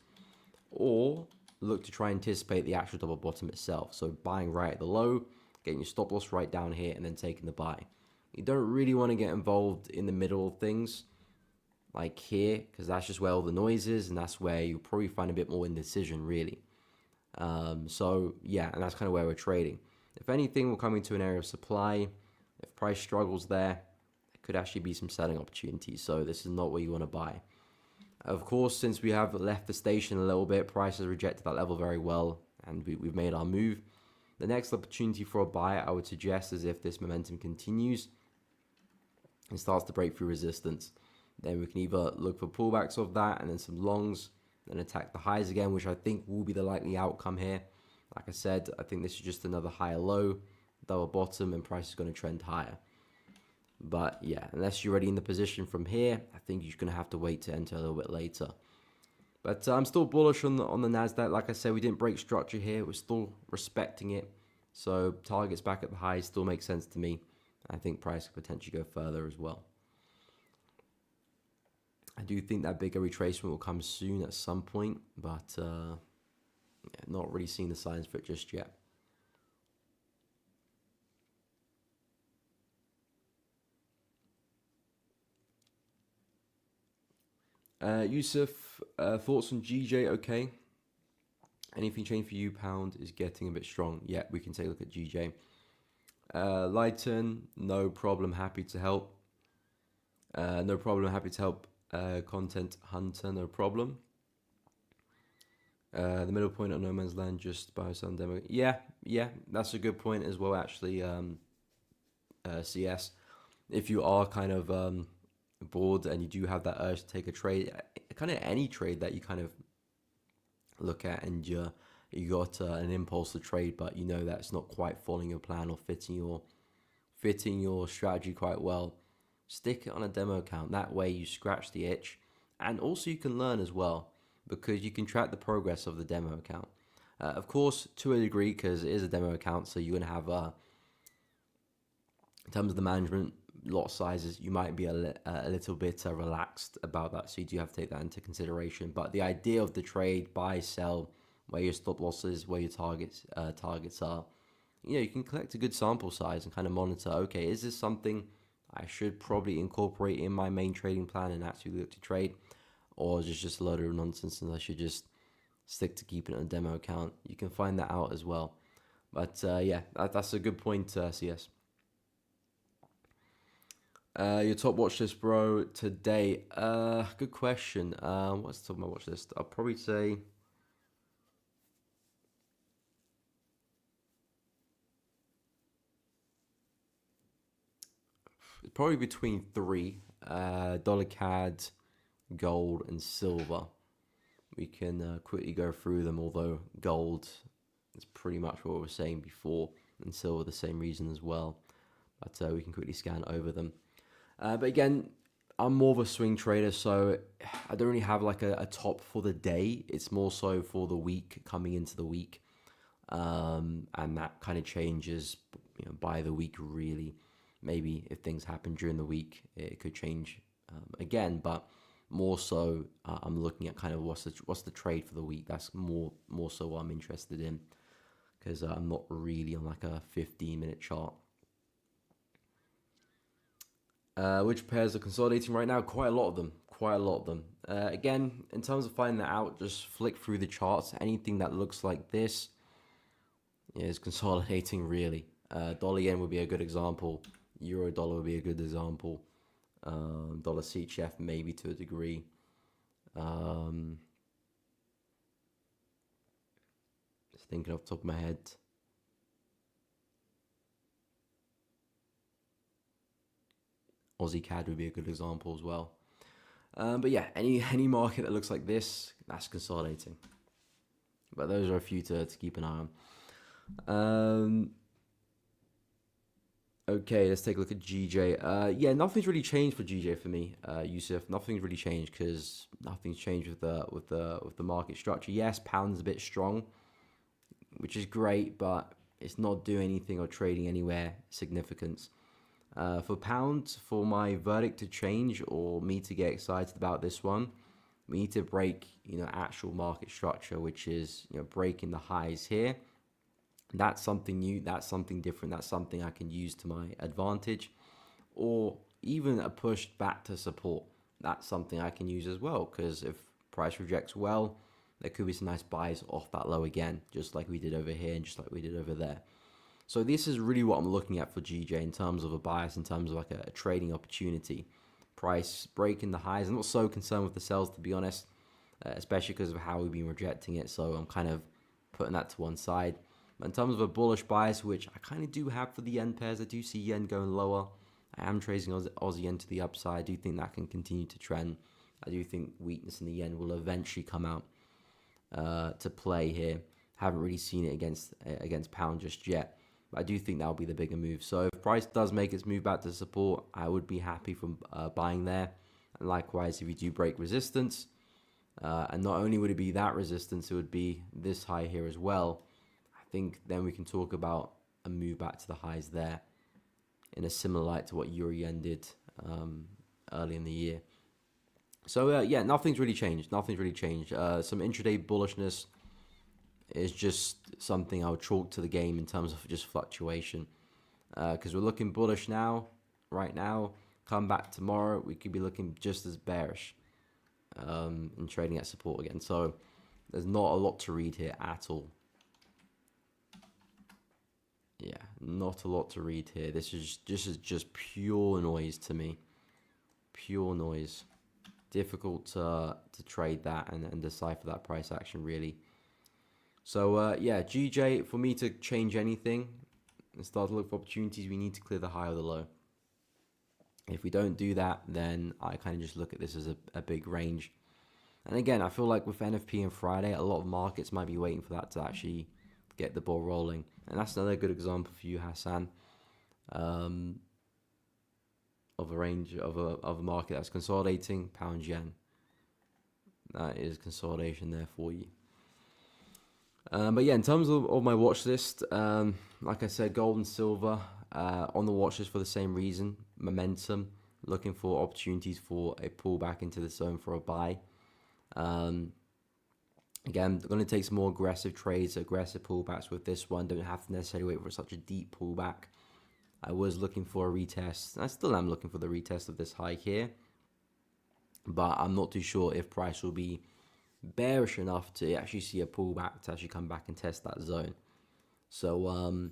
or look to try and anticipate the actual double bottom itself. So buying right at the low, getting your stop loss right down here, and then taking the buy. You don't really want to get involved in the middle of things like here, because that's just where all the noise is, and that's where you'll probably find a bit more indecision, really. So yeah, and that's kind of where we're trading. If anything, we're coming to an area of supply. If price struggles there could actually be some selling opportunities. So this is not what you want to buy. Of course, since we have left the station a little bit, price has rejected that level very well, and we've made our move. The next opportunity for a buy, I would suggest, is if this momentum continues and starts to break through resistance. Then we can either look for pullbacks of that and then some longs, then attack the highs again, which I think will be the likely outcome here. Like I said, I think this is just another higher low, double bottom, and price is going to trend higher. But yeah, unless you're already in the position from here, I think you're going to have to wait to enter a little bit later. But I'm still bullish on the NASDAQ. Like I said, we didn't break structure here. We're still respecting it. So targets back at the highs still make sense to me. I think price could potentially go further as well. I do think that bigger retracement will come soon at some point, but yeah, not really seeing the signs for it just yet. Yusuf, thoughts on GJ? Okay. Anything changed for you? Pound is getting a bit strong. Yeah, we can take a look at GJ. Lighten, no problem. Happy to help. No problem. Happy to help. Content Hunter, no problem. The middle point on No Man's Land, just buy some demo. Yeah, that's a good point as well, actually. CS, if you are kind of bored and you do have that urge to take a trade, kind of any trade that you kind of look at and you got an impulse to trade, but you know that's not quite following your plan or fitting your strategy quite well, stick it on a demo account. That way you scratch the itch, and also you can learn as well, because you can track the progress of the demo account. Of course, to a degree, because it is a demo account, so you're going to have, in terms of the management, lot sizes, you might be a little bit relaxed about that, so you do have to take that into consideration. But the idea of the trade, buy, sell, where your stop losses, where your targets are, you can collect a good sample size and kind of monitor, okay, is this something I should probably incorporate in my main trading plan and actually look to trade, or is it just a load of nonsense and I should just stick to keeping it on a demo account? You can find that out as well. But yeah, that's a good point, CS. Your top watch list, bro, today. Good question. What's the top of my watch list? I'll probably say it's probably between three: dollar CAD, gold, and silver. We can quickly go through them, although gold is pretty much what we were saying before, and silver the same reason as well. But we can quickly scan over them. But again, I'm more of a swing trader, so I don't really have like a top for the day. It's more so for the week, coming into the week. And that kind of changes by the week, really. Maybe if things happen during the week, it could change again. But more so, I'm looking at kind of what's the trade for the week. That's more so what I'm interested in, because I'm not really on like a 15-minute chart. Which pairs are consolidating right now? Quite a lot of them. Again, in terms of finding that out, just flick through the charts. Anything that looks like this is consolidating, really. Dollar yen would be a good example. Euro dollar would be a good example. Dollar CHF maybe to a degree. thinking off the top of my head. Aussie CAD would be a good example as well. But yeah, any market that looks like this, that's consolidating. But those are a few to keep an eye on. Okay, let's take a look at GJ. Yeah, nothing's really changed for GJ for me, Yusuf. Nothing's really changed because nothing's changed with the market structure. Yes, pound's a bit strong, which is great, but it's not doing anything or trading anywhere significant. For pound, for my verdict to change or me to get excited about this one, we need to break, actual market structure, which is, breaking the highs here. That's something new, that's something different, that's something I can use to my advantage. Or even a push back to support, that's something I can use as well, because if price rejects well, there could be some nice buys off that low again, just like we did over here and just like we did over there. So this is really what I'm looking at for GJ in terms of a bias, in terms of like a trading opportunity. Price breaking the highs. I'm not so concerned with the sells, to be honest, especially because of how we've been rejecting it. So I'm kind of putting that to one side. But in terms of a bullish bias, which I kind of do have for the yen pairs, I do see yen going lower. I am trading Aussie yen to the upside. I do think that can continue to trend. I do think weakness in the yen will eventually come out to play here. Haven't really seen it against pound just yet. But I do think that'll be the bigger move. So if price does make its move back to support, I would be happy from buying there. And likewise, if you do break resistance, and not only would it be that resistance, it would be this high here as well. I think then we can talk about a move back to the highs there in a similar light to what Euro Yen did early in the year. So yeah, nothing's really changed. Nothing's really changed. Some intraday bullishness is just something I'll chalk to the game in terms of just fluctuation. Because we're looking bullish now, right now. Come back tomorrow, we could be looking just as bearish and trading at support again. So there's not a lot to read here at all. Yeah, not a lot to read here. This is just pure noise to me. Pure noise. Difficult to trade that and decipher that price action, really. So yeah, GJ, for me to change anything and start to look for opportunities, we need to clear the high or the low. If we don't do that, then I kind of just look at this as a big range. And again, I feel like with NFP and Friday, a lot of markets might be waiting for that to actually get the ball rolling. And that's another good example for you, Hassan, of a range of a market that's consolidating, pound yen. That is consolidation there for you. But yeah, in terms of my watch list, like I said, gold and silver on the watch list for the same reason. Momentum, looking for opportunities for a pullback into the zone for a buy. Again, going to take some more aggressive trades, aggressive pullbacks with this one. Don't have to necessarily wait for such a deep pullback. I was looking for a retest. I still am looking for the retest of this high here. But I'm not too sure if price will be bearish enough to actually see a pullback to actually come back and test that zone. So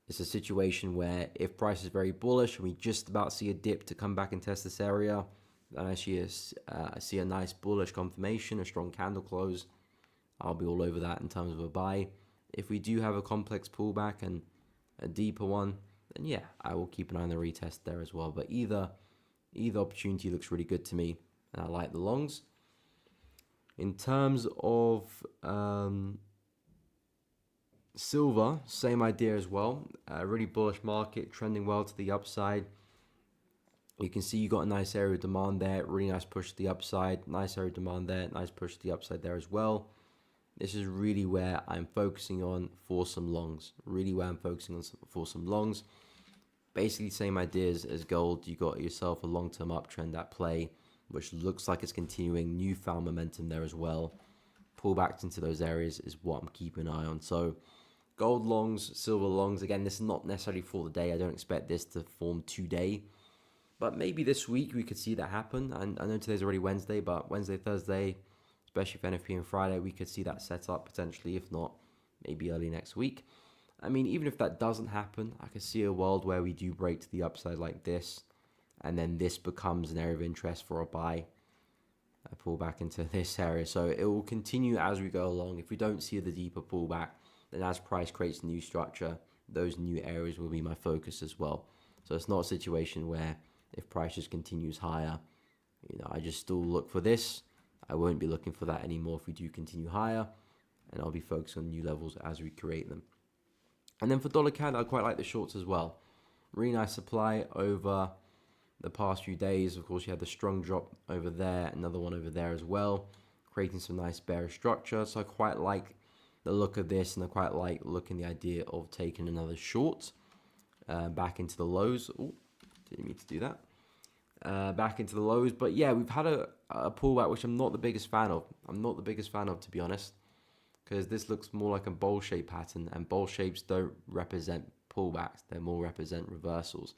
it's a situation where if price is very bullish and we just about see a dip to come back and test this area, then I see a nice bullish confirmation, a strong candle close. I'll be all over that in terms of a buy. If we do have a complex pullback and a deeper one, then yeah, I will keep an eye on the retest there as well. But either opportunity looks really good to me, and I like the longs. In terms of silver, same idea as well. A really bullish market, trending well to the upside. You can see you got a nice area of demand there, really nice push to the upside, nice area of demand there, nice push to the upside there as well. This is really where I'm focusing on for some longs. Really where I'm focusing on for some longs. Basically, same ideas as gold. You got yourself a long-term uptrend at play, which looks like it's continuing. Newfound momentum there as well. Pullbacks into those areas is what I'm keeping an eye on. So gold longs, silver longs. Again, this is not necessarily for the day. I don't expect this to form today. But maybe this week we could see that happen. And I know today's already Wednesday, but Wednesday, Thursday, especially for NFP and Friday, we could see that set up potentially, if not, maybe early next week. I mean, even if that doesn't happen, I could see a world where we do break to the upside like this, and then this becomes an area of interest for a buy, a pullback into this area. So it will continue as we go along. If we don't see the deeper pullback, then as price creates new structure, those new areas will be my focus as well. So it's not a situation where if price just continues higher, I just still look for this. I won't be looking for that anymore if we do continue higher, and I'll be focused on new levels as we create them. And then for dollar CAD, I quite like the shorts as well. Really nice supply over the past few days. Of course, you had the strong drop over there, another one over there as well, creating some nice bearish structure. So I quite like the look of this, and I quite like looking the idea of taking another short back into the lows. Oh, didn't mean to do that. Back into the lows. But yeah, we've had a pullback, which I'm not the biggest fan of. To be honest, because this looks more like a bowl shape pattern, and bowl shapes don't represent pullbacks. They more represent reversals.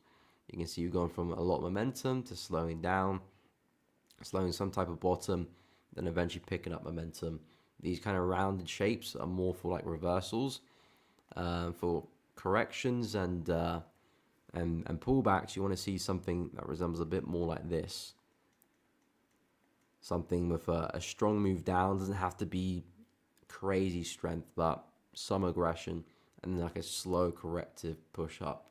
You can see you're going from a lot of momentum to slowing down, slowing some type of bottom, then eventually picking up momentum. These kind of rounded shapes are more for like reversals. For corrections and pullbacks, you want to see something that resembles a bit more like this. Something with a strong move down. Doesn't have to be crazy strength, but some aggression, and then like a slow corrective push up.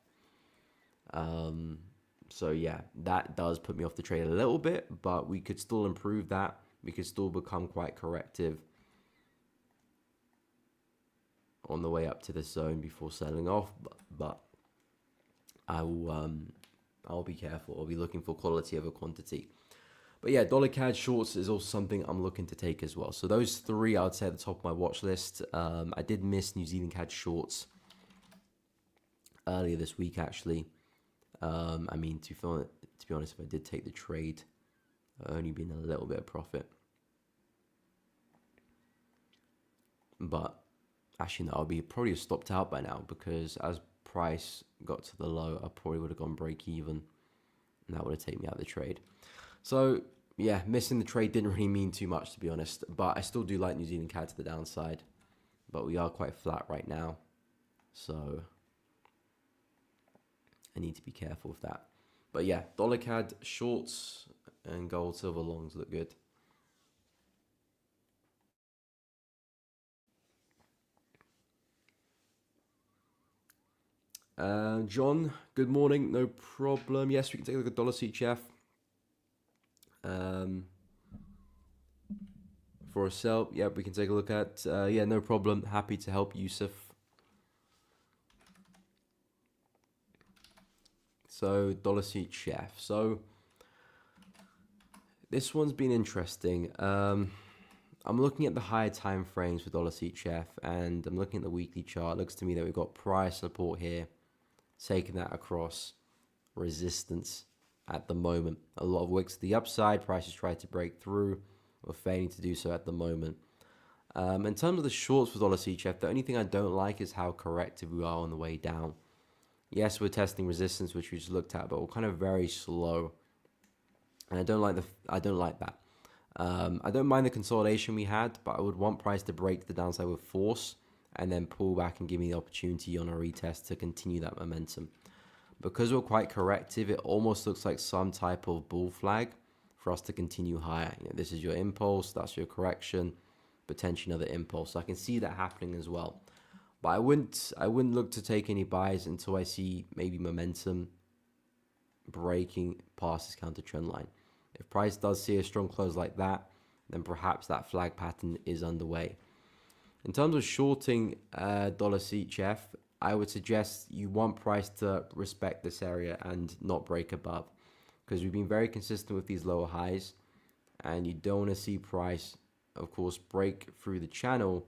So yeah, that does put me off the trade a little bit, but we could still improve that. We could still become quite corrective on the way up to this zone before selling off, but I'll be careful. I'll be looking for quality over quantity. But yeah, dollar CAD shorts is also something I'm looking to take as well. So those three, I would say, at the top of my watch list. I did miss New Zealand CAD shorts earlier this week, actually. I mean, to be honest, if I did take the trade, I've only been a little bit of profit. But actually, no, I'll be probably stopped out by now, because as price got to the low, I probably would have gone break even, and that would have taken me out of the trade. So yeah, missing the trade didn't really mean too much, to be honest, but I still do like New Zealand CAD to the downside, but we are quite flat right now, so I need to be careful with that. But yeah, dollar CAD shorts and gold silver longs look good. John, good morning. No problem. Yes, we can take a look at dollar CHF. For a sell, yeah, we can take a look at. Yeah, no problem. Happy to help, Yusuf. So dollar CHF. So this one's been interesting. I'm looking at the higher time frames for dollar CHF, and I'm looking at the weekly chart. It looks to me that we've got price support here, taking that across resistance at the moment. A lot of wicks to the upside. Prices try to break through. We're failing to do so at the moment. In terms of the shorts for dollar CHF, the only thing I don't like is how corrective we are on the way down. Yes, we're testing resistance, which we just looked at, but we're kind of very slow, and I don't like that. I don't mind the consolidation we had, but I would want price to break the downside with force and then pull back and give me the opportunity on a retest to continue that momentum. Because we're quite corrective, it almost looks like some type of bull flag for us to continue higher. This is your impulse, that's your correction, potentially another impulse. So I can see that happening as well. But I wouldn't look to take any buys until I see maybe momentum breaking past this counter trend line. If price does see a strong close like that, then perhaps that flag pattern is underway. In terms of shorting dollar CHF, I would suggest you want price to respect this area and not break above, because we've been very consistent with these lower highs, and you don't want to see price, of course, break through the channel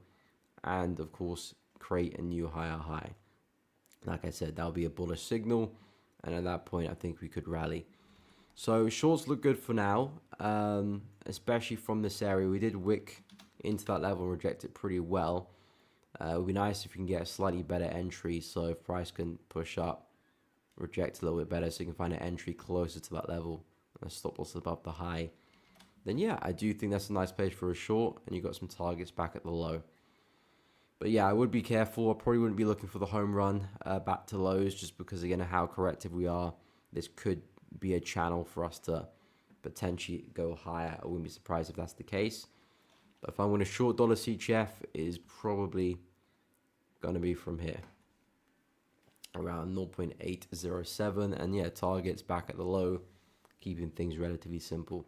and, of course, create a new higher high. Like I said, that'll be a bullish signal, and at that point, I think we could rally. So shorts look good for now, especially from this area. We did wick into that level and reject it pretty well. It would be nice if we can get a slightly better entry, so if price can push up, reject a little bit better, so you can find an entry closer to that level, and a stop loss above the high, then yeah, I do think that's a nice place for a short, and you've got some targets back at the low. But yeah, I would be careful. I probably wouldn't be looking for the home run back to lows, just because, again, of how corrective we are. This could be a channel for us to potentially go higher. I wouldn't be surprised if that's the case. But if I want to short dollar CHF, it is probably going to be from here, around 0.807, and yeah, targets back at the low, keeping things relatively simple.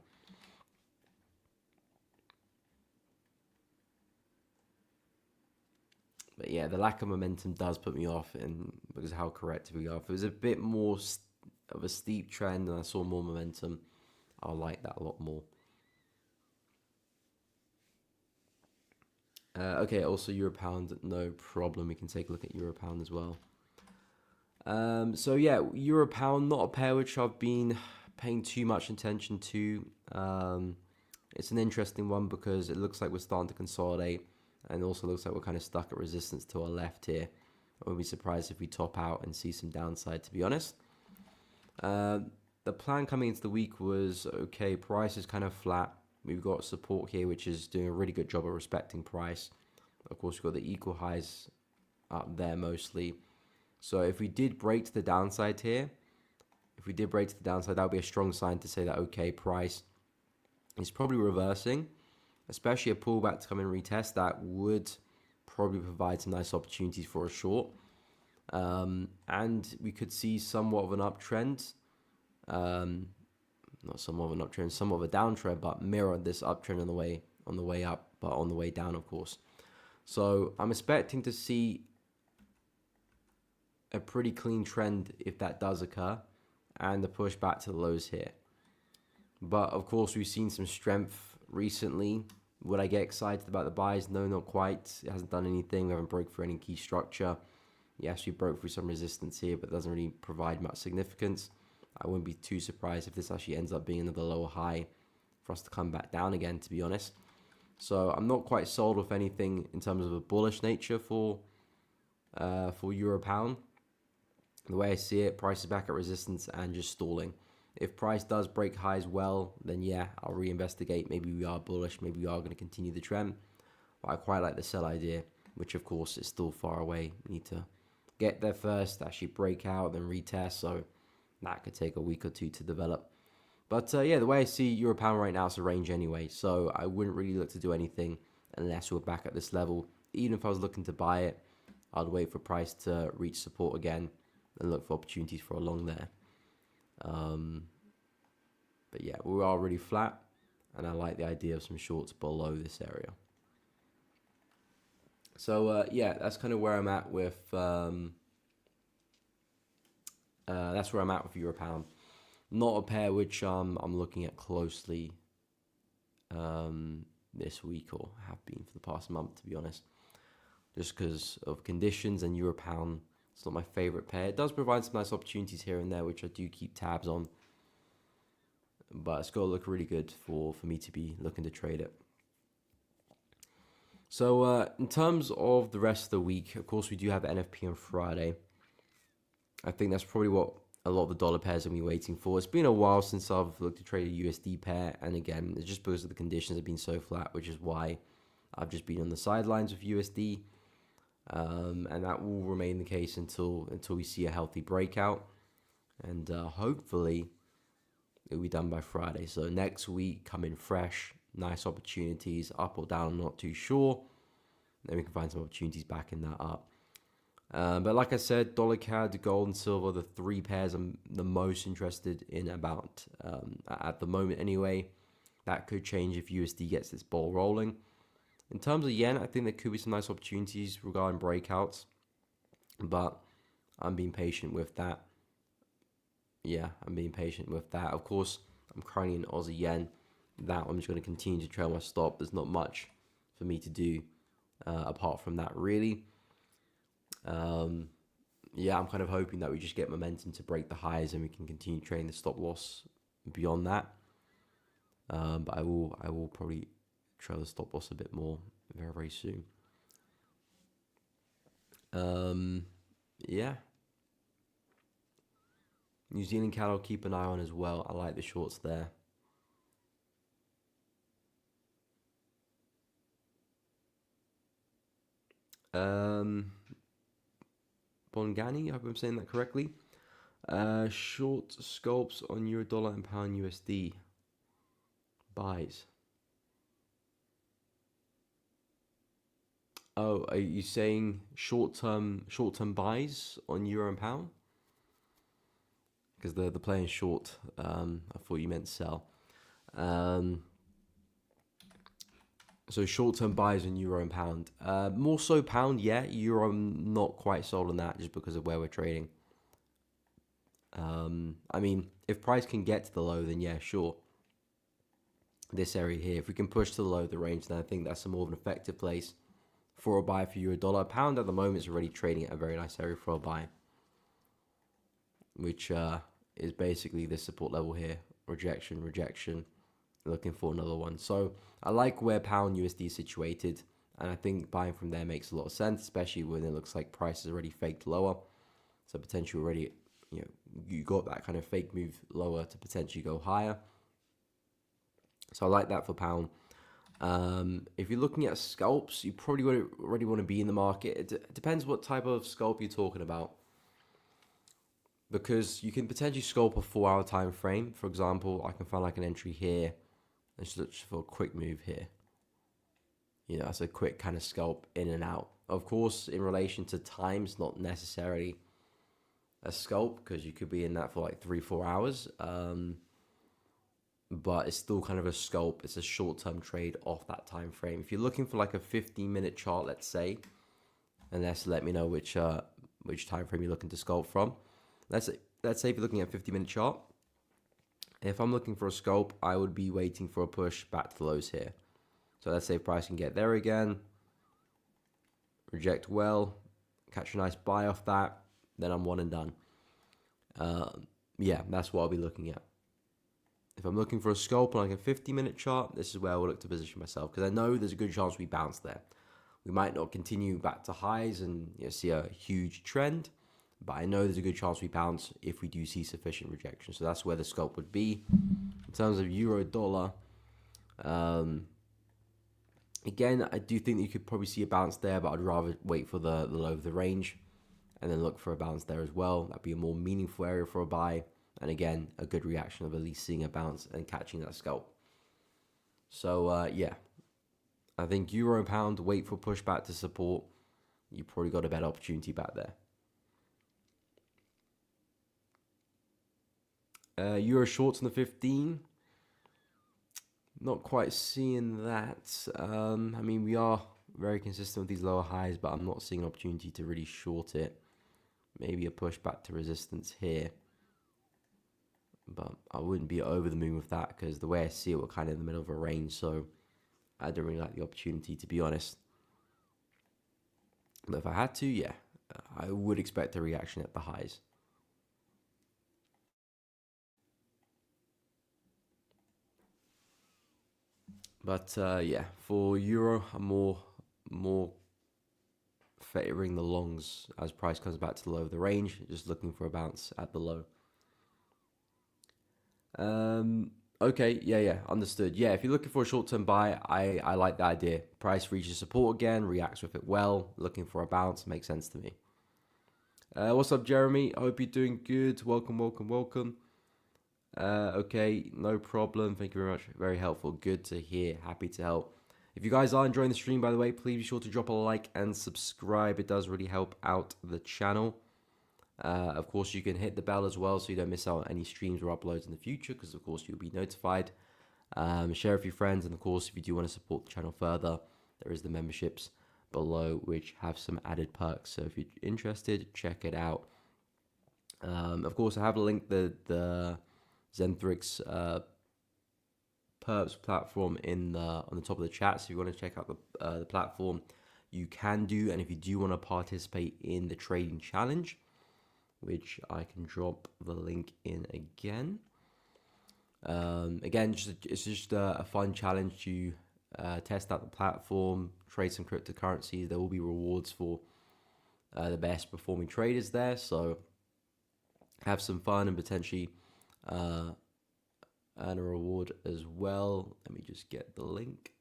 But yeah, the lack of momentum does put me off, and because of how corrective we are. If it was a bit more of a steep trend and I saw more momentum, I'll like that a lot more. Okay, also Euro Pound, no problem. We can take a look at Euro Pound as well. So yeah, Euro Pound, not a pair which I've been paying too much attention to. It's an interesting one because it looks like we're starting to consolidate, and also looks like we're kind of stuck at resistance to our left here. I wouldn't be surprised if we top out and see some downside, to be honest. The plan coming into the week was, okay, price is kind of flat. We've got support here, which is doing a really good job of respecting price. Of course, we've got the equal highs up there mostly. So if we did break to the downside here, that would be a strong sign to say that, okay, price is probably reversing, especially a pullback to come and retest. That would probably provide some nice opportunities for a short. And we could see somewhat of an uptrend. Not somewhat of an uptrend, somewhat of a downtrend, but mirror this uptrend on the way up, but on the way down, of course. So I'm expecting to see a pretty clean trend if that does occur, and the push back to the lows here. But of course, we've seen some strength recently. Would I get excited about the buys? No, not quite. It hasn't done anything. We haven't broke through any key structure. Yes, we broke through some resistance here, but it doesn't really provide much significance. I wouldn't be too surprised if this actually ends up being another lower high for us to come back down again, to be honest. So I'm not quite sold with anything in terms of a bullish nature for Euro Pound. The way I see it, price is back at resistance and just stalling. If price does break highs well, then yeah, I'll reinvestigate. Maybe we are bullish. Maybe we are going to continue the trend. But I quite like the sell idea, which of course is still far away. We need to get there first, actually break out, then retest. So that could take a week or two to develop. But yeah, the way I see Euro Pound right now is a range anyway. So I wouldn't really look to do anything unless we're back at this level. Even if I was looking to buy it, I'd wait for price to reach support again and look for opportunities for a long there. But yeah, we are really flat, and I like the idea of some shorts below this area. So yeah, that's kind of where I'm at with Euro Pound. Not a pair which I'm looking at closely this week, or have been for the past month, to be honest, just because of conditions. And Euro Pound, it's not my favorite pair. It does provide some nice opportunities here and there, which I do keep tabs on, but it's got to look really good for me to be looking to trade it. So in terms of the rest of the week, of course, we do have NFP on Friday. I think that's probably what a lot of the dollar pairs are going to be waiting for. It's been a while since I've looked to trade a USD pair, and again, it's just because of the conditions have been so flat, which is why I've just been on the sidelines with USD. And that will remain the case until we see a healthy breakout, and hopefully it'll be done by Friday. So next week, come in fresh, nice opportunities, up or down, I'm not too sure. Then we can find some opportunities backing that up. But like I said, dollar CAD, gold and silver, the three pairs I'm the most interested in about at the moment anyway. That could change if USD gets this ball rolling. In terms of yen, I think there could be some nice opportunities regarding breakouts, but I'm being patient with that. Yeah, I'm being patient with that. Of course, I'm currently in Aussie yen. That I'm just going to continue to trail my stop. There's not much for me to do apart from that, really. Yeah, I'm kind of hoping that we just get momentum to break the highs and we can continue trading the stop loss beyond that. But I will probably trail the stop loss a bit more very, very soon. Yeah. New Zealand CAD I'll keep an eye on as well. I like the shorts there. Bongani, I hope I'm saying that correctly. Short scalps on Euro dollar and pound USD. Buys. Oh, are you saying short-term buys on euro and pound? Because the playing short. I thought you meant sell. So short-term buys on euro and pound. More so pound, yeah. Euro, I'm not quite sold on that just because of where we're trading. I mean, if price can get to the low, then yeah, sure. This area here, if we can push to the low of the range, then I think that's a more of an effective place for a buy for euro dollar. Pound at the moment is already trading at a very nice area for a buy, which is basically this support level here. Rejection, rejection, looking for another one. So I like where pound USD is situated, and I think buying from there makes a lot of sense, especially when it looks like price is already faked lower. So potentially already, you got that kind of fake move lower to potentially go higher. So I like that for pound. If you're looking at scalps, you probably already want to be in the market. It depends what type of scalp you're talking about, because you can potentially scalp a 4-hour time frame. For example, I can find like an entry here. Let's look for a quick move here. That's a quick kind of scalp in and out. Of course, in relation to times, not necessarily a scalp, because you could be in that for like 3-4 hours. But it's still kind of a scalp. It's a short-term trade off that time frame. If you're looking for like a 15-minute chart, let's say, and let me know which time frame you're looking to scalp from. Let's say if you're looking at a 50-minute chart. If I'm looking for a scalp, I would be waiting for a push back to the lows here. So let's say if price can get there again, reject well, catch a nice buy off that, then I'm one and done. Yeah, that's what I'll be looking at. If I'm looking for a scalp on like a 50-minute chart, this is where I will look to position myself, because I know there's a good chance we bounce there. We might not continue back to highs and see a huge trend, but I know there's a good chance we bounce if we do see sufficient rejection. So that's where the scalp would be. In terms of euro dollar, again, I do think that you could probably see a bounce there, but I'd rather wait for the low of the range and then look for a bounce there as well. That'd be a more meaningful area for a buy. And again, a good reaction of at least seeing a bounce and catching that scalp. So yeah, I think euro and pound, wait for pushback to support. You probably got a better opportunity back there. Euro shorts on the 15. Not quite seeing that. I mean, we are very consistent with these lower highs, but I'm not seeing an opportunity to really short it. Maybe a pushback to resistance here. But I wouldn't be over the moon with that, because the way I see it, we're kind of in the middle of a range, so I don't really like the opportunity, to be honest. But if I had to, yeah, I would expect a reaction at the highs. But yeah, for euro, I'm more favoring the longs as price comes back to the low of the range, just looking for a bounce at the low. Okay, yeah, understood. Yeah, if you're looking for a short-term buy, I like the idea. Price reaches support again, reacts with it well, looking for a bounce, makes sense to me. What's up, Jeremy? I hope you're doing good. Welcome. Okay, no problem. Thank you very much. Very helpful. Good to hear. Happy to help. If you guys are enjoying the stream, by the way, please be sure to drop a like and subscribe. It does really help out the channel. Of course, you can hit the bell as well so you don't miss out on any streams or uploads in the future, because of course you'll be notified. Share with your friends, and of course, if you do want to support the channel further, there is the memberships below which have some added perks. So if you're interested, check it out. Of course, I have linked the Zentrix perps platform on the top of the chat. So if you want to check out the platform, you can do. And if you do want to participate in the trading challenge, which I can drop the link in again. Again, it's just a fun challenge to test out the platform, trade some cryptocurrencies. There will be rewards for the best performing traders there. So have some fun and potentially earn a reward as well. Let me just get the link.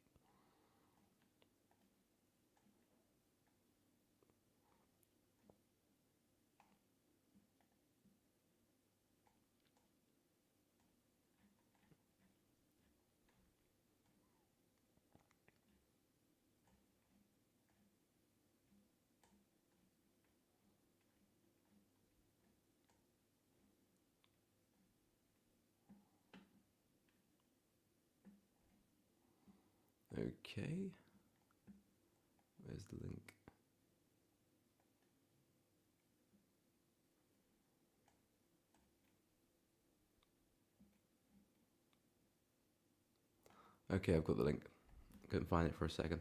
Okay. Where's the link? Okay, I've got the link. Couldn't find it for a second.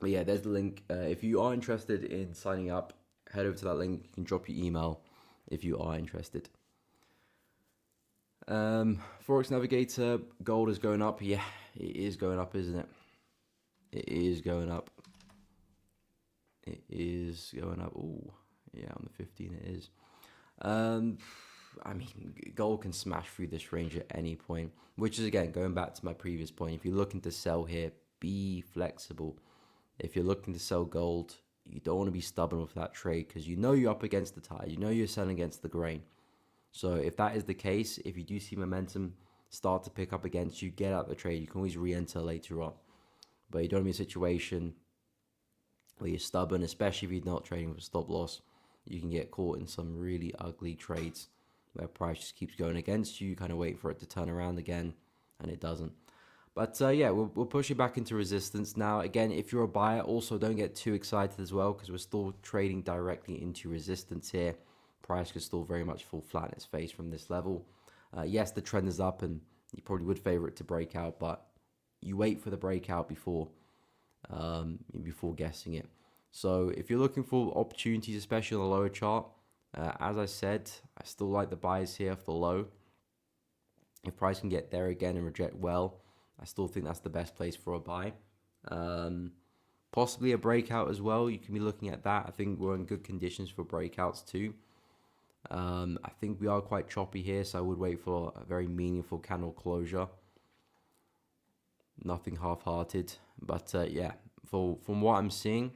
But yeah, there's the link. If you are interested in signing up, head over to that link. You can drop your email if you are interested. Forex Navigator, gold is going up. Yeah, it is going up, isn't it? It is going up. It is going up. Oh, yeah, on the 15 it is. I mean, gold can smash through this range at any point, which is, again, going back to my previous point. If you're looking to sell here, be flexible. If you're looking to sell gold, you don't want to be stubborn with that trade because you know you're up against the tide. You know you're selling against the grain. So if that is the case, if you do see momentum start to pick up against you, get out the trade. You can always re-enter later on. But you don't want to be in a situation where you're stubborn, especially if you're not trading with a stop loss. You can get caught in some really ugly trades where price just keeps going against you, kind of waiting for it to turn around again, and it doesn't. But yeah, we'll push it back into resistance. Now, again, if you're a buyer, also don't get too excited as well because we're still trading directly into resistance here. Price could still very much fall flat in its face from this level. Yes, the trend is up and you probably would favor it to break out, but you wait for the breakout before guessing it. So if you're looking for opportunities, especially on the lower chart, as I said, I still like the buys here for the low. If price can get there again and reject well, I still think that's the best place for a buy. Possibly a breakout as well. You can be looking at that. I think we're in good conditions for breakouts too. I think we are quite choppy here, so I would wait for a very meaningful candle closure. Nothing half-hearted, but yeah, from what I'm seeing,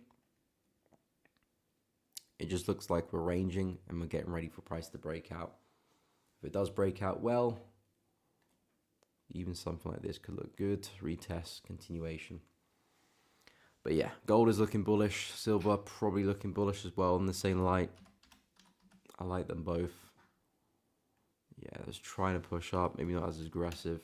it just looks like we're ranging and we're getting ready for price to break out. If it does break out well, even something like this could look good. Retest, continuation. But yeah, gold is looking bullish. Silver probably looking bullish as well in the same light. I like them both. Yeah, it's trying to push up. Maybe not as aggressive.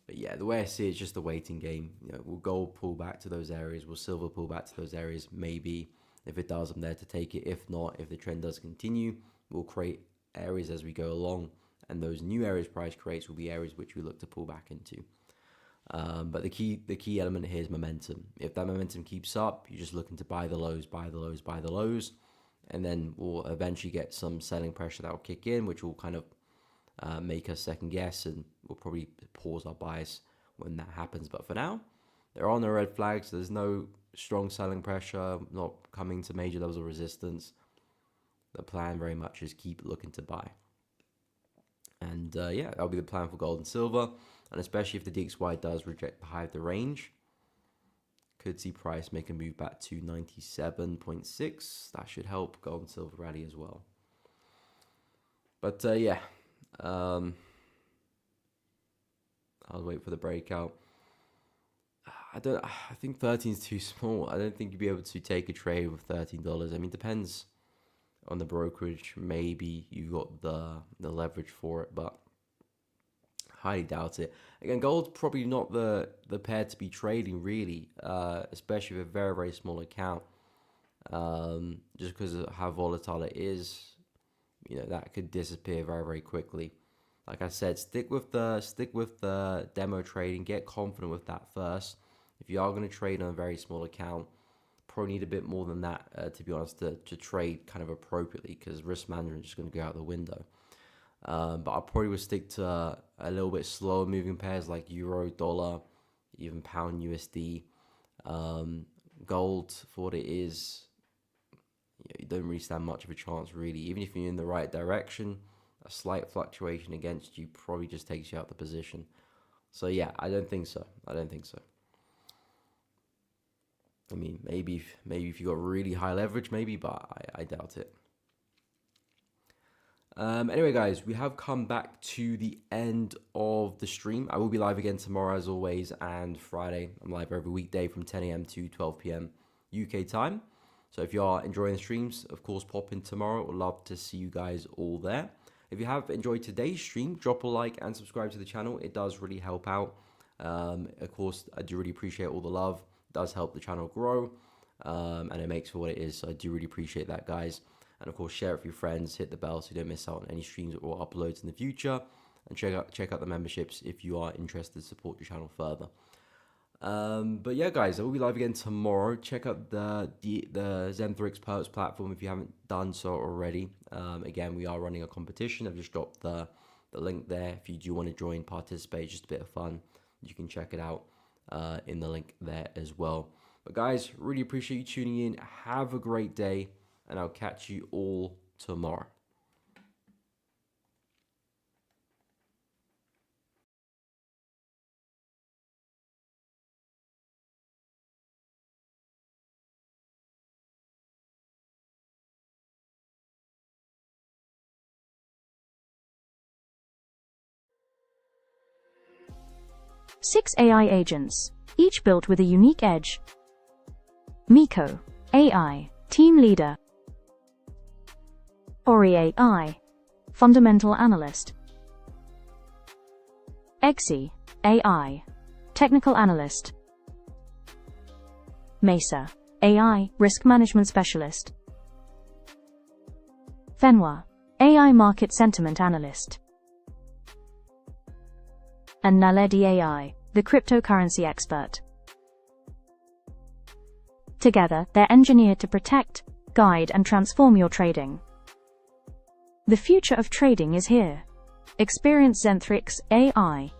But yeah, the way I see it, it's just a waiting game. You know, will gold pull back to those areas? Will silver pull back to those areas? Maybe. If it does, I'm there to take it. If not, if the trend does continue, we'll create areas as we go along. And those new areas price creates will be areas which we look to pull back into. But the key element here is momentum. If that momentum keeps up, you're just looking to buy the lows, buy the lows, buy the lows. And then we'll eventually get some selling pressure that will kick in, which will kind of make us second guess, and we'll probably pause our bias when that happens. But for now, there are no red flags. There's no strong selling pressure, not coming to major levels of resistance. The plan very much is keep looking to buy. And yeah, that'll be the plan for gold and silver. And especially if the DXY does reject the high of the range, could see price make a move back to 97.6. That should help gold and silver rally as well. But yeah, I'll wait for the breakout. I think 13 is too small. I don't think you'd be able to take a trade with $13. I mean, depends on the brokerage. Maybe you got the leverage for it, but highly doubt it. Again, gold's probably not the pair to be trading really, especially with a very, very small account. Just because of how volatile it is, you know, that could disappear very, very quickly. Like I said, stick with the demo trading. Get confident with that first. If you are going to trade on a very small account, probably need a bit more than that, to be honest, to trade kind of appropriately, because risk management is just going to go out the window. But I probably would stick to a little bit slower moving pairs like euro, dollar, even pound USD. Gold, for what it is, you don't really stand much of a chance really. Even if you're in the right direction, a slight fluctuation against you probably just takes you out the position. So yeah, I don't think so. I mean, maybe if you got really high leverage, maybe, but I doubt it. Anyway, guys, we have come back to the end of the stream. I will be live again tomorrow, as always, and Friday. I'm live every weekday from 10 a.m. to 12 p.m. UK time. So if you are enjoying the streams, of course, pop in tomorrow. Would love to see you guys all there. If you have enjoyed today's stream, drop a like and subscribe to the channel. It does really help out. Of course, I do really appreciate all the love. It does help the channel grow, and it makes for what it is. So I do really appreciate that, guys. And of course, share it with your friends, hit the bell so you don't miss out on any streams or uploads in the future. And check out the memberships if you are interested to support the channel further. But yeah, guys, I will be live again tomorrow. Check out the Zenthor Experts platform if you haven't done so already. Again, we are running a competition. I've just dropped the link there. If you do want to join, participate, just a bit of fun, you can check it out in the link there as well. But guys, really appreciate you tuning in. Have a great day, and I'll catch you all tomorrow. Six AI agents, each built with a unique edge. Miko, AI, Team Leader. Ori AI, Fundamental Analyst. Exi, AI, Technical Analyst. Mesa, AI, Risk Management Specialist. Fenwa, AI Market Sentiment Analyst. And Naledi AI, the cryptocurrency expert. Together, they're engineered to protect, guide, and transform your trading. The future of trading is here. Experience Zenthor AI.